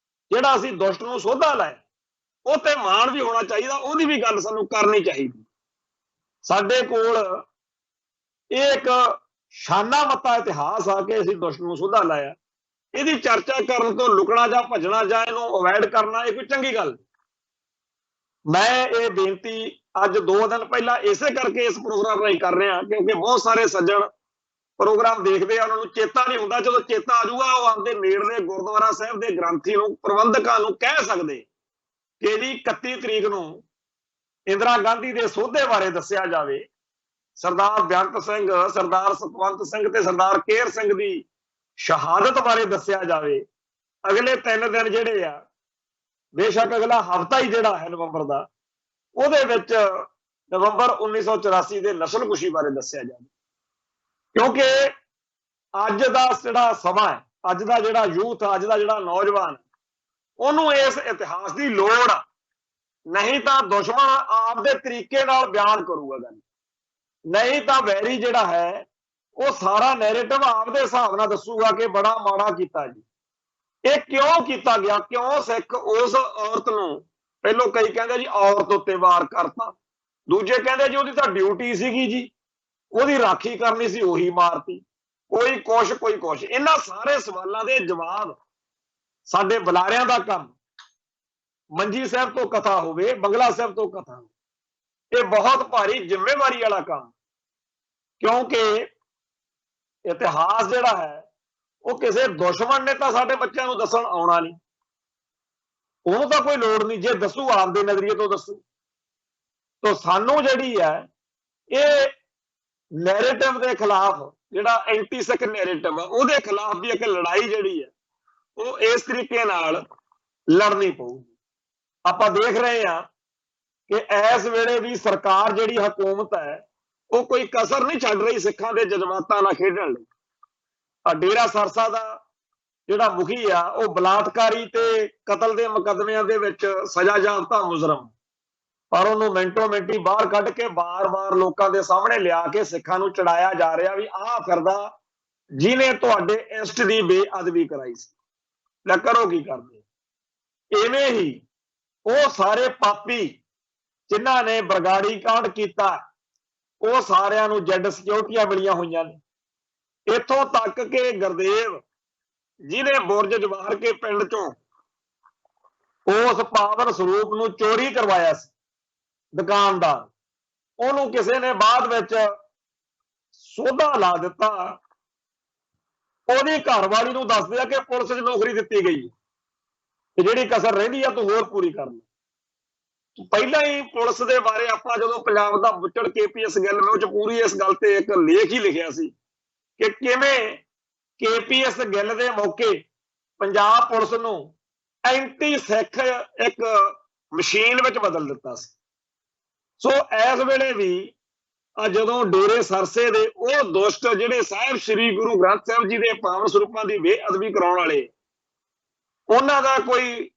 ਜਿਹੜਾ ਅਸੀਂ ਦੁਸ਼ਟ ਨੂੰ ਸੋਧਾ ਲਾਇਆ, ਉਹ ਤੇ ਮਾਣ ਵੀ ਹੋਣਾ ਚਾਹੀਦਾ, ਉਹਦੀ ਵੀ ਗੱਲ ਸਾਨੂੰ ਕਰਨੀ ਚਾਹੀਦੀ। ਸਾਡੇ ਕੋਲ ਇਹ ਇੱਕ ਸ਼ਾਨਾ ਮੱਤਾ ਇਤਿਹਾਸ ਆ ਕਿ ਅਸੀਂ ਦੁਸ਼ਟ ਨੂੰ ਸੋਧਾ ਲਾਇਆ। ਇਹਦੀ ਚਰਚਾ ਕਰਨ ਤੋਂ ਲੁਕਣਾ ਜਾਂ ਭੱਜਣਾ ਜਾਂ ਇਹਨੂੰ ਅਵੋਇਡ ਕਰਨਾ ਇਹ ਕੋਈ ਚੰਗੀ ਗੱਲ। ਮੈਂ ਇਹ ਬੇਨਤੀ ਅੱਜ 2 ਦਿਨ ਪਹਿਲਾਂ ਇਸੇ ਕਰਕੇ ਇਸ ਪ੍ਰੋਗਰਾਮ ਰਾਹੀਂ ਕਰ ਰਿਹਾ, ਕਿਉਂਕਿ ਬਹੁਤ ਸਾਰੇ ਸੱਜਣ ਪ੍ਰੋਗਰਾਮ ਦੇਖਦੇ ਆ, ਉਹਨਾਂ ਨੂੰ ਚੇਤਾ ਨਹੀਂ ਹੁੰਦਾ। ਜਦੋਂ ਚੇਤਾ ਆ ਜਾਊਗਾ, ਉਹ ਆਪਦੇ ਨੇੜਲੇ ਗੁਰਦੁਆਰਾ ਸਾਹਿਬ ਦੇ ਗ੍ਰੰਥੀ ਨੂੰ, ਪ੍ਰਬੰਧਕਾਂ ਨੂੰ ਕਹਿ ਸਕਦੇ ਕਿ ਜੀ 31 ਤਰੀਕ ਨੂੰ ਇੰਦਰਾ ਗਾਂਧੀ ਦੇ ਸੋਧੇ ਬਾਰੇ ਦੱਸਿਆ ਜਾਵੇ, ਸਰਦਾਰ ਬੇਅੰਤ ਸਿੰਘ, ਸਰਦਾਰ ਸਤਵੰਤ ਸਿੰਘ ਤੇ ਸਰਦਾਰ ਕੇਹਰ ਸਿੰਘ ਦੀ ਸ਼ਹਾਦਤ ਬਾਰੇ ਦੱਸਿਆ ਜਾਵੇ। ਅਗਲੇ 3 ਦਿਨ ਜਿਹੜੇ ਆ, ਬੇਸ਼ੱਕ ਅਗਲਾ ਹਫ਼ਤਾ ਹੀ ਜਿਹੜਾ ਹੈ ਨਵੰਬਰ ਦਾ, ਉਹਦੇ ਵਿੱਚ ਨਵੰਬਰ 1984 ਦੇ ਨਸਲਕੁਸ਼ੀ ਬਾਰੇ ਦੱਸਿਆ ਜਾਵੇ। ਕਿਉਂਕਿ ਅੱਜ ਦਾ ਜਿਹੜਾ ਸਮਾਂ ਹੈ, ਅੱਜ ਦਾ ਜਿਹੜਾ ਯੂਥ, ਅੱਜ ਦਾ ਜਿਹੜਾ ਨੌਜਵਾਨ, ਉਹਨੂੰ ਇਸ ਇਤਿਹਾਸ ਦੀ ਲੋੜ ਆ। ਨਹੀਂ ਤਾਂ ਦੁਸ਼ਮਣ ਆਪਦੇ ਤਰੀਕੇ ਨਾਲ ਬਿਆਨ ਕਰੂਗਾ ਗੱਲ, ਨਹੀਂ ਤਾਂ ਵੈਰੀ ਜਿਹੜਾ ਹੈ ਉਹ ਸਾਰਾ ਨੈਰੇਟਿਵ ਆਪਦੇ ਹਿਸਾਬ ਨਾਲ ਦੱਸੂਗਾ ਕਿ ਬੜਾ ਮਾੜਾ ਕੀਤਾ ਜੀ, ਇਹ ਕਿਉਂ ਕੀਤਾ ਗਿਆ, ਕਿਉਂ ਸਿੱਖ ਉਸ ਔਰਤ ਨੂੰ, ਪਹਿਲੋਂ ਕਈ ਕਹਿੰਦੇ ਜੀ ਔਰਤ ਉੱਤੇ ਵਾਰ ਕਰਤਾ, ਦੂਜੇ ਕਹਿੰਦੇ ਜੀ ਉਹਦੀ ਤਾਂ ਡਿਊਟੀ ਸੀਗੀ ਜੀ, ਉਹਦੀ ਰਾਖੀ ਕਰਨੀ ਸੀ, ਉਹੀ ਮਾਰਤੀ। ਕੋਈ ਕੁਛ, ਕੋਈ ਕੁਛ। ਇਹਨਾਂ ਸਾਰੇ ਸਵਾਲਾਂ ਦੇ ਜਵਾਬ ਸਾਡੇ ਬੁਲਾਰਿਆਂ ਦਾ ਕੰਮ, ਮੰਜੀ ਸਾਹਿਬ ਤੋਂ ਕਥਾ ਹੋਵੇ, ਬੰਗਲਾ ਸਾਹਿਬ ਤੋਂ ਕਥਾ ਹੋਵੇ, ਇਹ ਬਹੁਤ ਭਾਰੀ ਜ਼ਿੰਮੇਵਾਰੀ ਵਾਲਾ ਕੰਮ। ਕਿਉਂਕਿ ਇਤਿਹਾਸ ਜਿਹੜਾ ਹੈ ਉਹ ਕਿਸੇ ਦੁਸ਼ਮਣ ਨੇ ਤਾਂ ਸਾਡੇ ਬੱਚਿਆਂ ਨੂੰ ਦੱਸਣ ਆਉਣਾ ਨਹੀਂ, ਉਹਨੂੰ ਤਾਂ ਕੋਈ ਲੋੜ ਨਹੀਂ। ਜੇ ਦੱਸੂ ਆਪਦੇ ਨਜ਼ਰੀਏ ਤੋਂ ਦੱਸੂ। ਤਾਂ ਸਾਨੂੰ ਜਿਹੜੀ ਹੈ ਇਹ ਨੈਰੇਟਿਵ ਦੇ ਖਿਲਾਫ, ਜਿਹੜਾ ਐਂਟੀ ਸਿੱਖ ਨੈਰੇਟਿਵ ਆ, ਉਹਦੇ ਖਿਲਾਫ ਵੀ ਇੱਕ ਲੜਾਈ ਜਿਹੜੀ ਹੈ ਉਹ ਇਸ ਤਰੀਕੇ ਨਾਲ ਲੜਨੀ ਪਊਗੀ। ਆਪਾਂ ਦੇਖ ਰਹੇ ਹਾਂ ਕਿ ਇਸ ਵੇਲੇ ਵੀ ਸਰਕਾਰ, ਜਿਹੜੀ ਹਕੂਮਤ ਹੈ, ਉਹ ਕੋਈ ਕਸਰ ਨਹੀਂ ਛੱਡ ਰਹੀ ਸਿੱਖਾਂ ਦੇ ਜਜ਼ਬਾਤਾਂ ਨਾਲ ਖੇਡਣ ਲਈ। ਡੇਰਾ ਸਰਸਾ ਦਾ ਜਿਹੜਾ ਮੁਖੀ ਆ, ਉਹ ਬਲਾਤਕਾਰੀ ਤੇ ਕਤਲ ਦੇ ਮੁਕੱਦਮਿਆਂ ਦੇ ਵਿੱਚ ਸਜ਼ਾ ਯਾਫਤਾ ਮੁਜਰਮ, ਪਰ ਉਹਨੂੰ ਮਿੰਟੋ ਮਿੰਟੀ ਬਾਹਰ ਕੱਢ ਕੇ ਬਾਰ-ਬਾਰ ਲੋਕਾਂ ਦੇ ਸਾਹਮਣੇ ਲਿਆ ਕੇ ਸਿੱਖਾਂ ਨੂੰ ਚੜਾਇਆ ਜਾ ਰਿਹਾ ਵੀ ਆਹ ਫਿਰਦਾ ਜਿਹਨੇ ਤੁਹਾਡੇ ਇਸ਼ਟ ਦੀ ਬੇਅਦਬੀ ਕਰਾਈ ਸੀ, ਲੈ ਕਰੋ ਕੀ ਕਰਦੇ। ਇਵੇਂ ਹੀ ਉਹ ਸਾਰੇ ਪਾਪੀ ਜਿਨ੍ਹਾਂ ਨੇ ਬਰਗਾੜੀ ਕਾਂਡ ਕੀਤਾ, ਉਹ ਸਾਰਿਆਂ ਨੂੰ ਜੈਡ ਸਿਕਿਉਰਟੀਆਂ ਮਿਲੀਆਂ ਹੋਈਆਂ ਨੇ। ਇੱਥੋਂ ਤੱਕ ਕਿ ਗੁਰਦੇਵ, ਜਿਹਨੇ ਬੁਰਜ ਜਵਾਰ ਕੇ ਪਿੰਡ ਚੋਂ ਉਸ ਪਾਵਨ ਸਰੂਪ ਨੂੰ ਚੋਰੀ ਕਰਵਾਇਆ ਸੀ ਦੁਕਾਨਦਾਰ, ਉਹਨੂੰ ਕਿਸੇ ਨੇ ਬਾਅਦ ਵਿੱਚ ਸੋਧਾ ਲਾ ਦਿੱਤਾ। ਉਹਦੀ ਘਰਵਾਲੀ ਨੂੰ ਦੱਸਦੇ ਆ ਕਿ ਪੁਲਿਸ 'ਚ ਨੌਕਰੀ ਦਿੱਤੀ ਗਈ ਤੇ ਜਿਹੜੀ ਕਸਰ ਰਹਿੰਦੀ ਆ ਤੂੰ ਹੋਰ ਪੂਰੀ ਕਰ ਲੈ। ਪਹਿਲਾਂ ਹੀ ਪੁਲਿਸ ਦੇ ਬਾਰੇ ਆਪਾਂ ਜਦੋਂ ਪੰਜਾਬ ਦਾ ਬੁੱਚੜ KPS ਗਿੱਲ ਨੇ ਉਹ 'ਚ ਪੂਰੀ ਇਸ ਗੱਲ ਤੇ ਇੱਕ ਲੇਖ ਹੀ ਲਿਖਿਆ ਸੀ ਕਿ ਕਿਵੇਂ KPS ਗਿੱਲ ਦੇ ਮੌਕੇ ਪੰਜਾਬ ਪੁਲਿਸ ਨੂੰ ਐਂਟੀ ਸਿੱਖ ਇੱਕ ਮਸ਼ੀਨ ਵਿੱਚ ਬਦਲ ਦਿੱਤਾ ਸੀ। ਸੋ ਇਸ ਵੇਲੇ ਵੀ ਜਦੋਂ ਡੇਰੇ ਸਰਸੇ ਦੇ ਉਹ ਦੁਸ਼ਟ ਜਿਹੜੇ ਸਾਹਿਬ ਸ੍ਰੀ ਗੁਰੂ ਗ੍ਰੰਥ ਸਾਹਿਬ ਜੀ ਦੇ ਪਾਵਨ ਸਰੂਪਾਂ ਦੀ ਬੇਅਦਬੀ ਕਰਾਉਣ ਵਾਲੇ, ਉਹਨਾਂ ਦਾ ਕੋਈ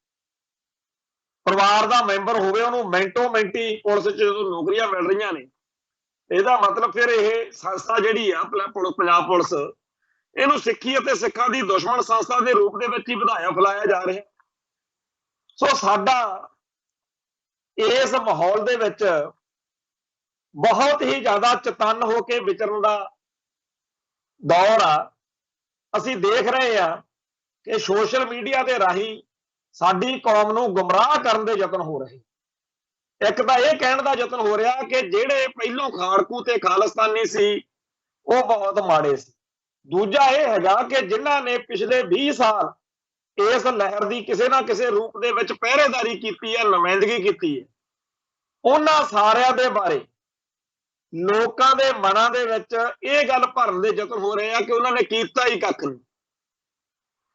ਪਰਿਵਾਰ ਦਾ ਮੈਂਬਰ ਹੋਵੇ, ਉਹਨੂੰ ਮਿੰਟੋ ਮਿੰਟੀ ਪੁਲਿਸ 'ਚ ਜਦੋਂ ਨੌਕਰੀਆਂ ਮਿਲ ਰਹੀਆਂ ਨੇ, ਇਹਦਾ ਮਤਲਬ ਫਿਰ ਇਹ ਸੰਸਥਾ ਜਿਹੜੀ ਆ ਪੰਜਾਬ ਪੁਲਿਸ, ਇਹਨੂੰ ਸਿੱਖੀ ਅਤੇ ਸਿੱਖਾਂ ਦੀ ਦੁਸ਼ਮਣ ਸੰਸਥਾ ਦੇ ਰੂਪ ਦੇ ਵਿੱਚ ਹੀ ਵਧਾਇਆ ਫੈਲਾਇਆ ਜਾ ਰਿਹਾ। ਸੋ ਸਾਡਾ ਇਸ ਮਾਹੌਲ ਦੇ ਵਿੱਚ ਬਹੁਤ ਹੀ ਜ਼ਿਆਦਾ ਚਤੰਨ ਹੋ ਕੇ ਵਿਚਰਨ ਦਾ ਦੌਰ ਆ। ਅਸੀਂ ਦੇਖ ਰਹੇ ਹਾਂ ਕਿ ਸੋਸ਼ਲ ਮੀਡੀਆ ਦੇ ਰਾਹੀਂ ਸਾਡੀ ਕੌਮ ਨੂੰ ਗੁੰਮਰਾਹ ਕਰਨ ਦੇ ਯਤਨ ਹੋ ਰਹੇ। ਇੱਕ ਤਾਂ ਇਹ ਕਹਿਣ ਦਾ ਯਤਨ ਹੋ ਰਿਹਾ ਕਿ ਜਿਹੜੇ ਪਹਿਲੋਂ ਖਾੜਕੂ ਤੇ ਖਾਲਿਸਤਾਨੀ ਸੀ ਉਹ ਬਹੁਤ ਮਾੜੇ ਸੀ। ਦੂਜਾ ਇਹ ਹੈਗਾ ਕਿ ਜਿਨ੍ਹਾਂ ਨੇ ਪਿਛਲੇ 20 ਸਾਲ ਇਸ ਲਹਿਰ ਦੀ ਕਿਸੇ ਨਾ ਕਿਸੇ ਰੂਪ ਦੇ ਵਿੱਚ ਪਹਿਰੇਦਾਰੀ ਕੀਤੀ ਹੈ, ਨੁਮਾਇੰਦਗੀ ਕੀਤੀ ਹੈ, ਉਹਨਾਂ ਸਾਰਿਆਂ ਦੇ ਬਾਰੇ ਲੋਕਾਂ ਦੇ ਮਨਾਂ ਦੇ ਵਿੱਚ ਇਹ ਗੱਲ ਭਰਨ ਦੇ ਯਤਨ ਹੋ ਰਹੇ ਆ ਕਿ ਉਹਨਾਂ ਨੇ ਕੀਤਾ ਹੀ ਕੱਖ ਨਹੀਂ।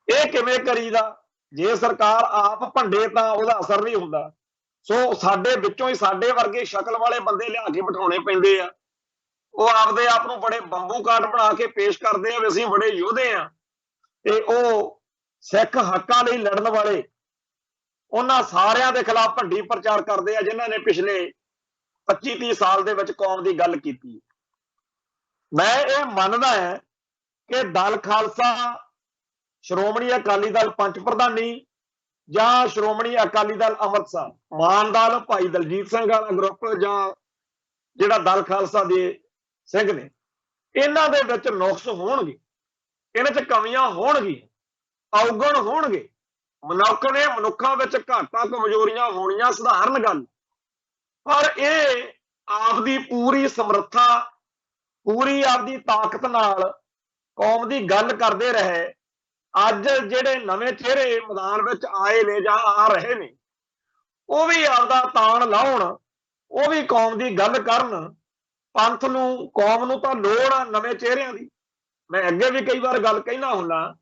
ਇਹ ਕਿਵੇਂ ਕਰੀਦਾ? ਜੇ ਸਰਕਾਰ ਆਪ ਭੰਡੇ ਤਾਂ ਉਹਦਾ ਅਸਰ ਨਹੀਂ ਹੁੰਦਾ। ਸੋ ਸਾਡੇ ਵਿੱਚੋਂ ਹੀ ਸਾਡੇ ਵਰਗੇ ਸ਼ਕਲ ਵਾਲੇ ਬੰਦੇ ਲਿਆ ਕੇ ਬਿਠਾਉਣੇ ਪੈਂਦੇ ਆ। ਉਹ ਆਪਦੇ ਆਪ ਨੂੰ ਬੜੇ ਬੰਬੂ ਕਾਟ ਬਣਾ ਕੇ ਪੇਸ਼ ਕਰਦੇ ਆ ਵੀ ਅਸੀਂ ਬੜੇ ਯੋਧੇ ਆ, ਤੇ ਉਹ ਸਿੱਖ ਹੱਕਾਂ ਲਈ ਲੜਨ ਵਾਲੇ ਉਹਨਾਂ ਸਾਰਿਆਂ ਦੇ ਖਿਲਾਫ ਭੰਡੀ ਪ੍ਰਚਾਰ ਕਰਦੇ ਆ ਜਿਨ੍ਹਾਂ ਨੇ ਪਿਛਲੇ 25-30 ਸਾਲ ਦੇ ਵਿੱਚ ਕੌਮ ਦੀ ਗੱਲ ਕੀਤੀ। ਮੈਂ ਇਹ ਮੰਨਦਾ ਹਾਂ ਕਿ ਦਲ ਖਾਲਸਾ, ਸ਼੍ਰੋਮਣੀ ਅਕਾਲੀ ਦਲ ਪੰਚ ਪ੍ਰਧਾਨੀ ਜਾਂ ਸ਼੍ਰੋਮਣੀ ਅਕਾਲੀ ਦਲ ਅੰਮ੍ਰਿਤਸਰ, ਮਾਨ ਦਲ ਭਾਈ ਦਲਜੀਤ ਸਿੰਘ ਵਾਲਾ ਗਰੁੱਪ ਜਾਂ ਜਿਹੜਾ ਦਲ ਖਾਲਸਾ ਦੇ ਸਿੰਘ ਨੇ, ਇਹਨਾਂ ਦੇ ਵਿੱਚ ਨੁਕਸ ਹੋਣਗੇ, ਇਹਨਾਂ 'ਚ ਕਮੀਆਂ ਹੋਣਗੀਆਂ, ਔਗਣ ਹੋਣਗੇ। ਮਨੁੱਖ ਨੇ ਮਨੁੱਖਾਂ ਵਿੱਚ ਘਾਟਾਂ ਕਮਜ਼ੋਰੀਆਂ ਹੋਣੀਆਂ ਸਧਾਰਨ ਗੱਲ, ਪਰ ਇਹ ਆਪਦੀ ਪੂਰੀ ਸਮਰੱਥਾ, ਪੂਰੀ ਆਪਦੀ ਤਾਕਤ ਨਾਲ ਕੌਮ ਦੀ ਗੱਲ ਕਰਦੇ ਰਹੇ। ਅੱਜ ਜਿਹੜੇ ਨਵੇਂ ਚਿਹਰੇ ਮੈਦਾਨ ਵਿੱਚ ਆਏ ਨੇ ਜਾਂ ਆ ਰਹੇ ਨੇ, ਉਹ ਵੀ ਆਪਦਾ ਤਾਣ ਲਾਉਣ, ਉਹ ਵੀ ਕੌਮ ਦੀ ਗੱਲ ਕਰਨ। ਪੰਥ ਨੂੰ, ਕੌਮ ਨੂੰ ਤਾਂ ਲੋੜ ਆ ਨਵੇਂ ਚਿਹਰਿਆਂ ਦੀ। ਮੈਂ ਅੱਗੇ ਵੀ ਕਈ ਵਾਰ ਗੱਲ ਕਹਿਣਾ ਹੁੰਦਾ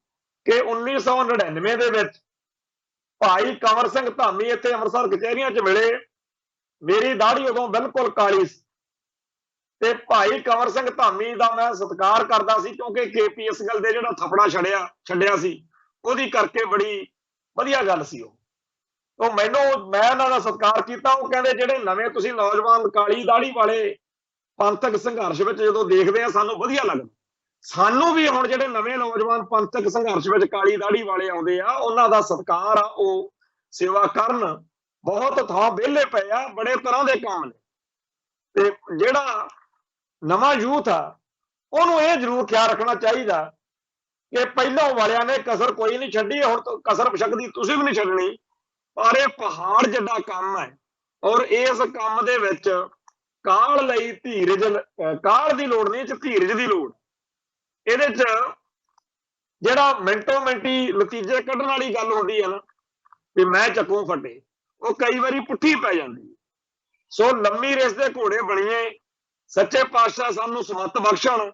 ਕਿ 1999 ਦੇ ਵਿੱਚ ਭਾਈ ਕੰਵਰ ਸਿੰਘ ਧਾਮੀ ਇੱਥੇ ਅੰਮ੍ਰਿਤਸਰ ਕਚਹਿਰੀਆਂ 'ਚ ਮਿਲੇ। ਮੇਰੀ ਦਾੜੀ ਉਦੋਂ ਬਿਲਕੁਲ ਕਾਲੀ ਸੀ ਤੇ ਭਾਈ ਕੰਵਰ ਸਿੰਘ ਧਾਮੀ ਦਾ ਮੈਂ ਸਤਿਕਾਰ ਕਰਦਾ ਸੀ ਕਿਉਂਕਿ KPS ਗੱਲ ਦੇ ਜਿਹੜਾ ਥਪੜਾ ਛੱਡਿਆ ਸੀ ਉਹਦੀ ਕਰਕੇ ਬੜੀ ਵਧੀਆ ਗੱਲ ਸੀ ਉਹ। ਮੈਂ ਉਹਨਾਂ ਦਾ ਸਤਿਕਾਰ ਕੀਤਾ। ਉਹ ਕਹਿੰਦੇ ਜਿਹੜੇ ਨਵੇਂ ਤੁਸੀਂ ਨੌਜਵਾਨ ਕਾਲੀ ਦਾੜੀ ਵਾਲੇ ਪੰਥਕ ਸੰਘਰਸ਼ ਵਿੱਚ ਜਦੋਂ ਦੇਖਦੇ ਆ ਸਾਨੂੰ ਵਧੀਆ ਲੱਗਦਾ। ਸਾਨੂੰ ਵੀ ਹੁਣ ਜਿਹੜੇ ਨਵੇਂ ਨੌਜਵਾਨ ਪੰਥਕ ਸੰਘਰਸ਼ ਵਿੱਚ ਕਾਲੀ ਦਾੜੀ ਵਾਲੇ ਆਉਂਦੇ ਆ ਉਹਨਾਂ ਦਾ ਸਤਿਕਾਰ ਆ, ਉਹ ਸੇਵਾ ਕਰਨ। ਬਹੁਤ ਥਾਂ ਵਿਹਲੇ ਪਏ ਆ, ਬੜੇ ਤਰ੍ਹਾਂ ਦੇ ਕੰਮ ਨੇ। ਤੇ ਜਿਹੜਾ ਨਵਾਂ ਯੂਥ ਆ ਉਹਨੂੰ ਇਹ ਜ਼ਰੂਰ ਖਿਆਲ ਰੱਖਣਾ ਚਾਹੀਦਾ ਕਿ ਪਹਿਲਾਂ ਵਾਲਿਆਂ ਨੇ ਕਸਰ ਕੋਈ ਨਹੀਂ ਛੱਡੀ, ਹੁਣ ਕਸਰ ਸ਼ਕਤੀ ਤੁਸੀਂ ਵੀ ਨਹੀਂ ਛੱਡਣੀ। ਪਰ ਇਹ ਪਹਾੜ ਜਿੱਡਾ ਕੰਮ ਹੈ ਔਰ ਇਸ ਕੰਮ ਦੇ ਵਿੱਚ ਕਾਹਲ ਲਈ ਧੀਰਜ, ਕਾਹਲ ਦੀ ਲੋੜ ਨਹੀਂ, ਧੀਰਜ ਦੀ ਲੋੜ। ਇਹਦੇ 'ਚ ਜਿਹੜਾ ਮਿੰਟੋ ਮਿੰਟੀ ਨਤੀਜੇ ਕੱਢਣ ਵਾਲੀ ਗੱਲ ਹੁੰਦੀ ਹੈ ਨਾ ਵੀ ਮੈਂ ਚੱਕੂ ਫੱਟੇ, ਉਹ ਕਈ ਵਾਰੀ ਪੁੱਠੀ ਪੈ ਜਾਂਦੀ। ਸੋ ਲੰਮੀ ਰੇਸ ਦੇ ਘੋੜੇ ਬਣੀਏ। ਸੱਚੇ ਪਾਤਸ਼ਾਹ ਸਾਨੂੰ ਸਮੱਤ ਬਖਸ਼ਣ।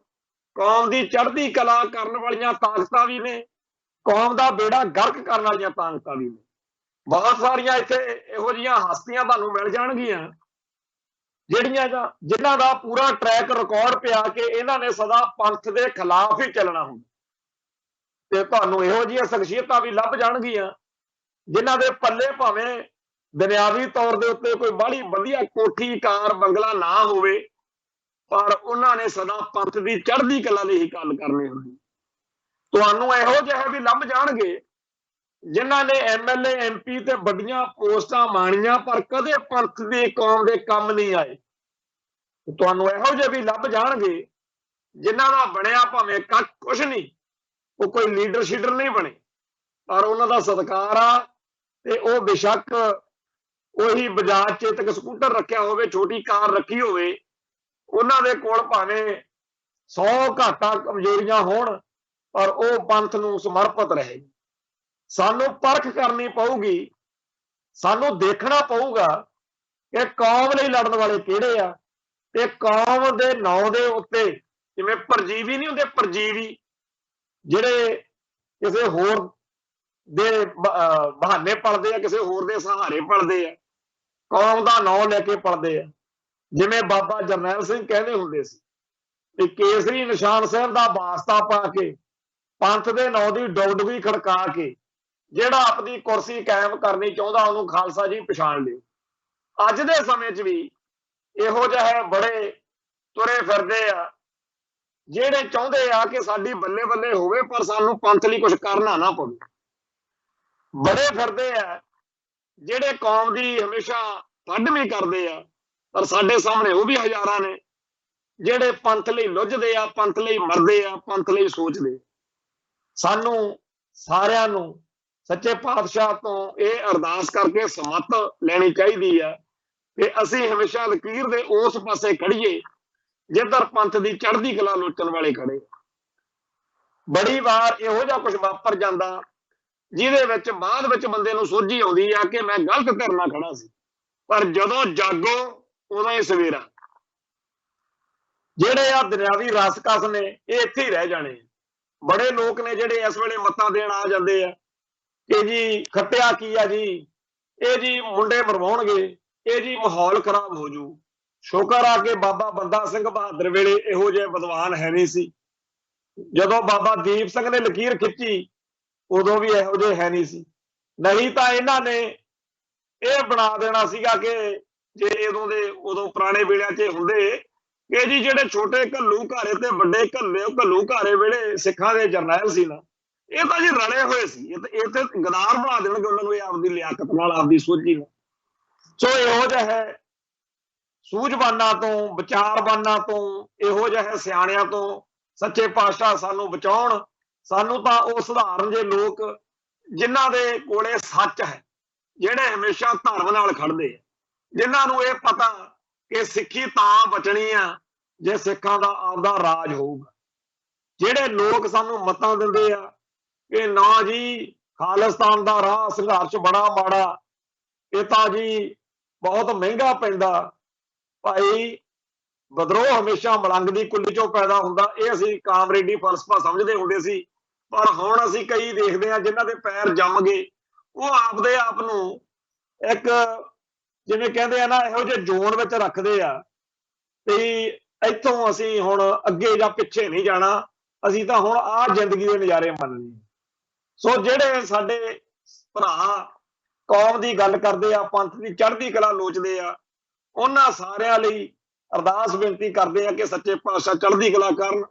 ਕੌਮ ਦੀ ਚੜ੍ਹਦੀ ਕਲਾ ਕਰਨ ਵਾਲੀਆਂ ਤਾਕਤਾਂ ਵੀ ਨੇ, ਕੌਮ ਦਾ ਬੇੜਾ ਗਰਕ ਕਰਨ ਵਾਲੀਆਂ ਤਾਕਤਾਂ ਵੀ ਨੇ। ਬਹੁਤ ਸਾਰੀਆਂ ਇੱਥੇ ਇਹੋ ਜਿਹੀਆਂ ਹਸਤੀਆਂ ਤੁਹਾਨੂੰ ਮਿਲ ਜਾਣਗੀਆਂ ਜਿਨ੍ਹਾਂ ਦਾ ਪੂਰਾ ਟਰੈਕ ਰਿਕਾਰਡ ਪਿਆ ਕਿ ਇਹਨਾਂ ਨੇ ਸਦਾ ਪੰਥ ਦੇ ਖਿਲਾਫ ਹੀ ਚੱਲਣਾ ਹੁੰਦਾ। ਤੇ ਤੁਹਾਨੂੰ ਇਹੋ ਜਿਹੀਆਂ ਸ਼ਖਸੀਅਤਾਂ ਵੀ ਲੱਭ ਜਾਣਗੀਆਂ ਜਿਨ੍ਹਾਂ ਦੇ ਪੱਲੇ ਭਾਵੇਂ ਦੁਨਿਆਵੀ ਤੌਰ ਦੇ ਉੱਤੇ ਕੋਈ ਬਾਹਲੀ ਵਧੀਆ ਕੋਠੀ, ਕਾਰ, ਬੰਗਲਾ ਨਾ ਹੋਵੇ, ਪਰ ਉਹਨਾਂ ਨੇ ਸਦਾ ਪੰਥ ਦੀ ਚੜ੍ਹਦੀ ਕਲਾ ਲਈ ਹੀ ਗੱਲ ਕਰਨੀ ਹੁੰਦੀ। ਤੁਹਾਨੂੰ ਇਹੋ ਜਿਹੇ ਵੀ ਲੱਭ ਜਾਣਗੇ ਜਿਨ੍ਹਾਂ ਨੇ MLA MP ਤੇ ਵੱਡੀਆਂ ਪੋਸਟਾਂ ਮਾਣੀਆਂ ਪਰ ਕਦੇ ਪੰਥ ਦੀ, ਕੌਮ ਦੇ ਕੰਮ ਨਹੀਂ ਆਏ। ਤੁਹਾਨੂੰ ਇਹੋ ਜਿਹੇ ਵੀ ਲੱਭ ਜਾਣਗੇ ਜਿਨ੍ਹਾਂ ਦਾ ਬਣਿਆ ਭਾਵੇਂ ਕੁਛ ਨਹੀਂ, ਉਹ ਕੋਈ ਲੀਡਰ ਸ਼ੀਡਰ ਨਹੀਂ ਬਣੇ, ਪਰ ਉਹਨਾਂ ਦਾ ਸਤਿਕਾਰ ਆ। ਤੇ ਉਹ ਬੇਸ਼ੱਕ ਉਹੀ ਬਜਾਜ ਚੇਤਕ ਸਕੂਟਰ ਰੱਖਿਆ ਹੋਵੇ, ਛੋਟੀ ਕਾਰ ਰੱਖੀ ਹੋਵੇ, ਉਹਨਾਂ ਦੇ ਕੋਲ ਭਾਵੇਂ 100 ਘਾਟਾਂ ਕਮਜ਼ੋਰੀਆਂ ਹੋਣ, ਪਰ ਉਹ ਪੰਥ ਨੂੰ ਸਮਰਪਿਤ ਰਹੇ। ਸਾਨੂੰ ਪਰਖ ਕਰਨੀ ਪਊਗੀ, ਸਾਨੂੰ ਦੇਖਣਾ ਪਊਗਾ ਕਿ ਕੌਮ ਲਈ ਲੜਨ ਵਾਲੇ ਕਿਹੜੇ ਆ ਤੇ ਕੌਮ ਦੇ ਨਾਂ ਦੇ ਉੱਤੇ ਜਿਵੇਂ ਪਰਜੀਵੀ ਨਹੀਂ ਹੁੰਦੇ, ਪਰਜੀਵੀ ਜਿਹੜੇ ਕਿਸੇ ਹੋਰ ਦੇ ਬਹਾਨੇ ਪਲਦੇ ਆ, ਕਿਸੇ ਹੋਰ ਦੇ ਸਹਾਰੇ ਪਲਦੇ ਆ, ਕੌਮ ਦਾ ਨਾਂ ਲੈ ਕੇ ਪਲਦੇ ਆ। ਜਿਵੇਂ ਬਾਬਾ ਜਰਨੈਲ ਸਿੰਘ ਕਹਿੰਦੇ ਹੁੰਦੇ ਸੀ ਕਿ ਕੇਸਰੀ ਨਿਸ਼ਾਨ ਸਾਹਿਬ ਦਾ ਵਾਸਤਾ ਪਾ ਕੇ ਪੰਥ ਦੇ ਨਾਂ ਦੀ ਡੁਗਡੁਗੀ ਖੜਕਾ ਕੇ ਜਿਹੜਾ ਆਪਣੀ ਕੁਰਸੀ ਕਾਇਮ ਕਰਨੀ ਚਾਹੁੰਦਾ ਉਹਨੂੰ ਖਾਲਸਾ ਜੀ ਪਛਾਣ ਲਿਓ। ਅੱਜ ਦੇ ਸਮੇਂ 'ਚ ਵੀ ਇਹੋ ਜਿਹੇ ਬੜੇ ਤੁਰੇ ਫਿਰਦੇ ਆ ਜਿਹੜੇ ਚਾਹੁੰਦੇ ਆ ਕਿ ਸਾਡੀ ਬੱਲੇ ਬੱਲੇ ਹੋਵੇ ਪਰ ਸਾਨੂੰ ਪੰਥ ਲਈ ਕੁਝ ਕਰਨਾ ਨਾ ਪਵੇ। ਬੜੇ ਫਿਰਦੇ ਆ ਜਿਹੜੇ ਕੌਮ ਦੀ ਹਮੇਸ਼ਾ ਵੱਢਵੀਂ ਕਰਦੇ ਆ, ਪਰ ਸਾਡੇ ਸਾਹਮਣੇ ਉਹ ਵੀ ਹਜ਼ਾਰਾਂ ਨੇ ਜਿਹੜੇ ਪੰਥ ਲਈ ਲੁੱਝਦੇ ਆ, ਪੰਥ ਲਈ ਮਰਦੇ ਆ, ਪੰਥ ਲਈ ਸੋਚਦੇ। ਸਾਨੂੰ ਸਾਰਿਆਂ ਨੂੰ ਸੱਚੇ ਪਾਤਸ਼ਾਹ ਤੋਂ ਇਹ ਅਰਦਾਸ ਕਰਕੇ ਸਮੱਤ ਲੈਣੀ ਚਾਹੀਦੀ ਆ ਕਿ ਅਸੀਂ ਹਮੇਸ਼ਾ ਲਕੀਰ ਦੇ ਉਸ ਪਾਸੇ ਖੜੀਏ ਜਿੱਧਰ ਪੰਥ ਦੀ ਚੜ੍ਹਦੀ ਕਲਾ ਲੋਚਣ ਵਾਲੇ ਖੜੇ। ਬੜੀ ਵਾਰ ਇਹੋ ਜਿਹਾ ਕੁਝ ਵਾਪਰ ਜਾਂਦਾ ਜਿਹਦੇ ਵਿੱਚ ਬਾਅਦ ਵਿੱਚ ਬੰਦੇ ਨੂੰ ਸੋਝੀ ਆਉਂਦੀ ਆ ਕਿ ਮੈਂ ਗਲਤ ਧਿਰ ਨਾਲ ਖੜਾ ਸੀ, ਪਰ ਜਦੋਂ ਜਾਗੋ ਉਦੋਂ ਹੀ ਸਵੇਰਾ। ਜਿਹੜੇ ਆ ਦੁਨਿਆਵੀ ਰਸਕਸ ਨੇ ਇਹ ਇੱਥੇ ਹੀ ਰਹਿ ਜਾਣੇ। ਬੜੇ ਲੋਕ ਨੇ ਜਿਹੜੇ ਇਸ ਵੇਲੇ ਮੱਤਾਂ ਦੇਣ ਆ ਜਾਂਦੇ ਆ ਕਿ ਜੀ ਖੱਟਿਆ ਕੀ ਆ ਜੀ, ਇਹ ਜੀ ਮੁੰਡੇ ਮਰਵਾਉਣਗੇ, ਇਹ ਜੀ ਮਾਹੌਲ ਖਰਾਬ ਹੋ ਜੂ। ਸ਼ੁਕਰ ਆ ਕਿ ਬਾਬਾ ਬੰਦਾ ਸਿੰਘ ਬਹਾਦਰ ਵੇਲੇ ਇਹੋ ਜਿਹੇ ਵਿਦਵਾਨ ਹੈ ਨਹੀਂ ਸੀ। ਜਦੋਂ ਬਾਬਾ ਦੀਪ ਸਿੰਘ ਨੇ ਲਕੀਰ ਖਿੱਚੀ ਉਦੋਂ ਵੀ ਇਹੋ ਜਿਹੇ ਹੈ ਨਹੀਂ ਸੀ, ਨਹੀਂ ਤਾਂ ਇਹਨਾਂ ਨੇ ਇਹ ਬਣਾ ਦੇਣਾ ਸੀਗਾ ਕਿ ਜੇ ਉਦੋਂ ਪੁਰਾਣੇ ਵੇਲਿਆਂ 'ਚ ਹੁੰਦੇ ਕਿ ਜੀ ਜਿਹੜੇ ਛੋਟੇ ਘੱਲੂ ਘਾਰੇ ਤੇ ਵੱਡੇ ਘੱਲੂ ਘਾਰੇ ਵੇਲੇ ਸਿੱਖਾਂ ਦੇ ਜਰਨੈਲ ਸੀ ਨਾ, ਇਹ ਤਾਂ ਜੀ ਰਲੇ ਹੋਏ ਸੀ, ਇਹ ਤੇ ਗਦਾਰ ਬਣਾ ਦੇਣਗੇ ਉਹਨਾਂ ਨੂੰ, ਇਹ ਆਪਦੀ ਲਿਆਕਤ ਨਾਲ, ਆਪਦੀ ਸੋਝੀ ਨਾਲ। ਸੋ ਇਹੋ ਜਿਹੇ ਸੂਝਵਾਨਾਂ ਤੋਂ, ਵਿਚਾਰਵਾਨਾਂ ਤੋਂ, ਇਹੋ ਜਿਹੇ ਸਿਆਣਿਆਂ ਤੋਂ ਸੱਚੇ ਪਾਤਸ਼ਾਹ ਸਾਨੂੰ ਬਚਾਉਣ। ਸਾਨੂੰ ਤਾਂ ਉਹ ਸਧਾਰਨ ਜਿਹੇ ਲੋਕ ਜਿਨ੍ਹਾਂ ਦੇ ਕੋਲੇ ਸੱਚ ਹੈ, ਜਿਹੜੇ ਹਮੇਸ਼ਾ ਧਰਮ ਨਾਲ ਖੜਦੇ ਆ, ਜਿਨ੍ਹਾਂ ਨੂੰ ਇਹ ਪਤਾ ਕਿ ਸਿੱਖੀ ਤਾਂ ਬਚਣੀ ਆ ਜੇ ਸਿੱਖਾਂ ਦਾ ਆਪਦਾ ਰਾਜ ਹੋਊਗਾ। ਜਿਹੜੇ ਲੋਕ ਸਾਨੂੰ ਮਤਾਂ ਦਿੰਦੇ ਆ ਕਿ ਨਾ ਜੀ ਖਾਲਿਸਤਾਨ ਦਾ ਰਾਹ ਸੰਘਰਸ਼ ਬੜਾ ਮਾੜਾ, ਇਹ ਤਾਂ ਜੀ ਬਹੁਤ ਮਹਿੰਗਾ ਪੈਂਦਾ, ਭਾਈ ਵਿਦਰੋਹ ਹਮੇਸ਼ਾ ਮਲੰਗ ਦੀ ਕੁੱਲੀ ਚੋਂ ਪੈਦਾ ਹੁੰਦਾ, ਇਹ ਅਸੀਂ ਕਾਮਰੇਡੀ ਫਲਸਫਾ ਸਮਝਦੇ ਹੁੰਦੇ ਸੀ। ਪਰ ਹੁਣ ਅਸੀਂ ਕਈ ਦੇਖਦੇ ਹਾਂ ਜਿਨ੍ਹਾਂ ਦੇ ਪੈਰ ਜੰਮ ਗਏ, ਉਹ ਆਪਦੇ ਆਪ ਨੂੰ ਇੱਕ ਜਿਵੇਂ ਕਹਿੰਦੇ ਆ ਨਾ ਇਹੋ ਜਿਹੇ ਜ਼ੋਨ ਵਿੱਚ ਰੱਖਦੇ ਆ ਤੇ ਇੱਥੋਂ ਅਸੀਂ ਹੁਣ ਅੱਗੇ ਜਾਂ ਪਿੱਛੇ ਨਹੀਂ ਜਾਣਾ, ਅਸੀਂ ਤਾਂ ਹੁਣ ਆਹ ਜ਼ਿੰਦਗੀ ਦੇ ਨਜ਼ਾਰੇ ਮੰਨਣੇ। ਸੋ ਜਿਹੜੇ ਸਾਡੇ ਭਰਾ ਕੌਮ ਦੀ ਗੱਲ ਕਰਦੇ ਆ, ਪੰਥ ਦੀ ਚੜ੍ਹਦੀ ਕਲਾ ਲੋਚਦੇ ਆ, ਉਹਨਾਂ ਸਾਰਿਆਂ ਲਈ ਅਰਦਾਸ ਬੇਨਤੀ ਕਰਦੇ ਆ ਕਿ ਸੱਚੇ ਪਾਤਸ਼ਾਹ ਚੜ੍ਹਦੀ ਕਲਾ ਕਰਨ।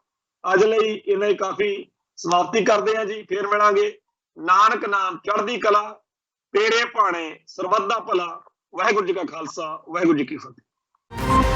ਅੱਜ ਲਈ ਇੰਨਾ ਹੀ ਕਾਫੀ, ਸਮਾਪਤੀ ਕਰਦੇ ਆ ਜੀ, ਫੇਰ ਮਿਲਾਂਗੇ। ਨਾਨਕ ਨਾਮ ਚੜ੍ਹਦੀ ਕਲਾ, ਤੇਰੇ ਭਾਣੇ ਸਰਬੱਤ ਦਾ ਭਲਾ। ਵਾਹਿਗੁਰੂ ਜੀ ਕਾ ਖਾਲਸਾ, ਵਾਹਿਗੁਰੂ ਜੀ ਕੀ ਫਤਿਹ।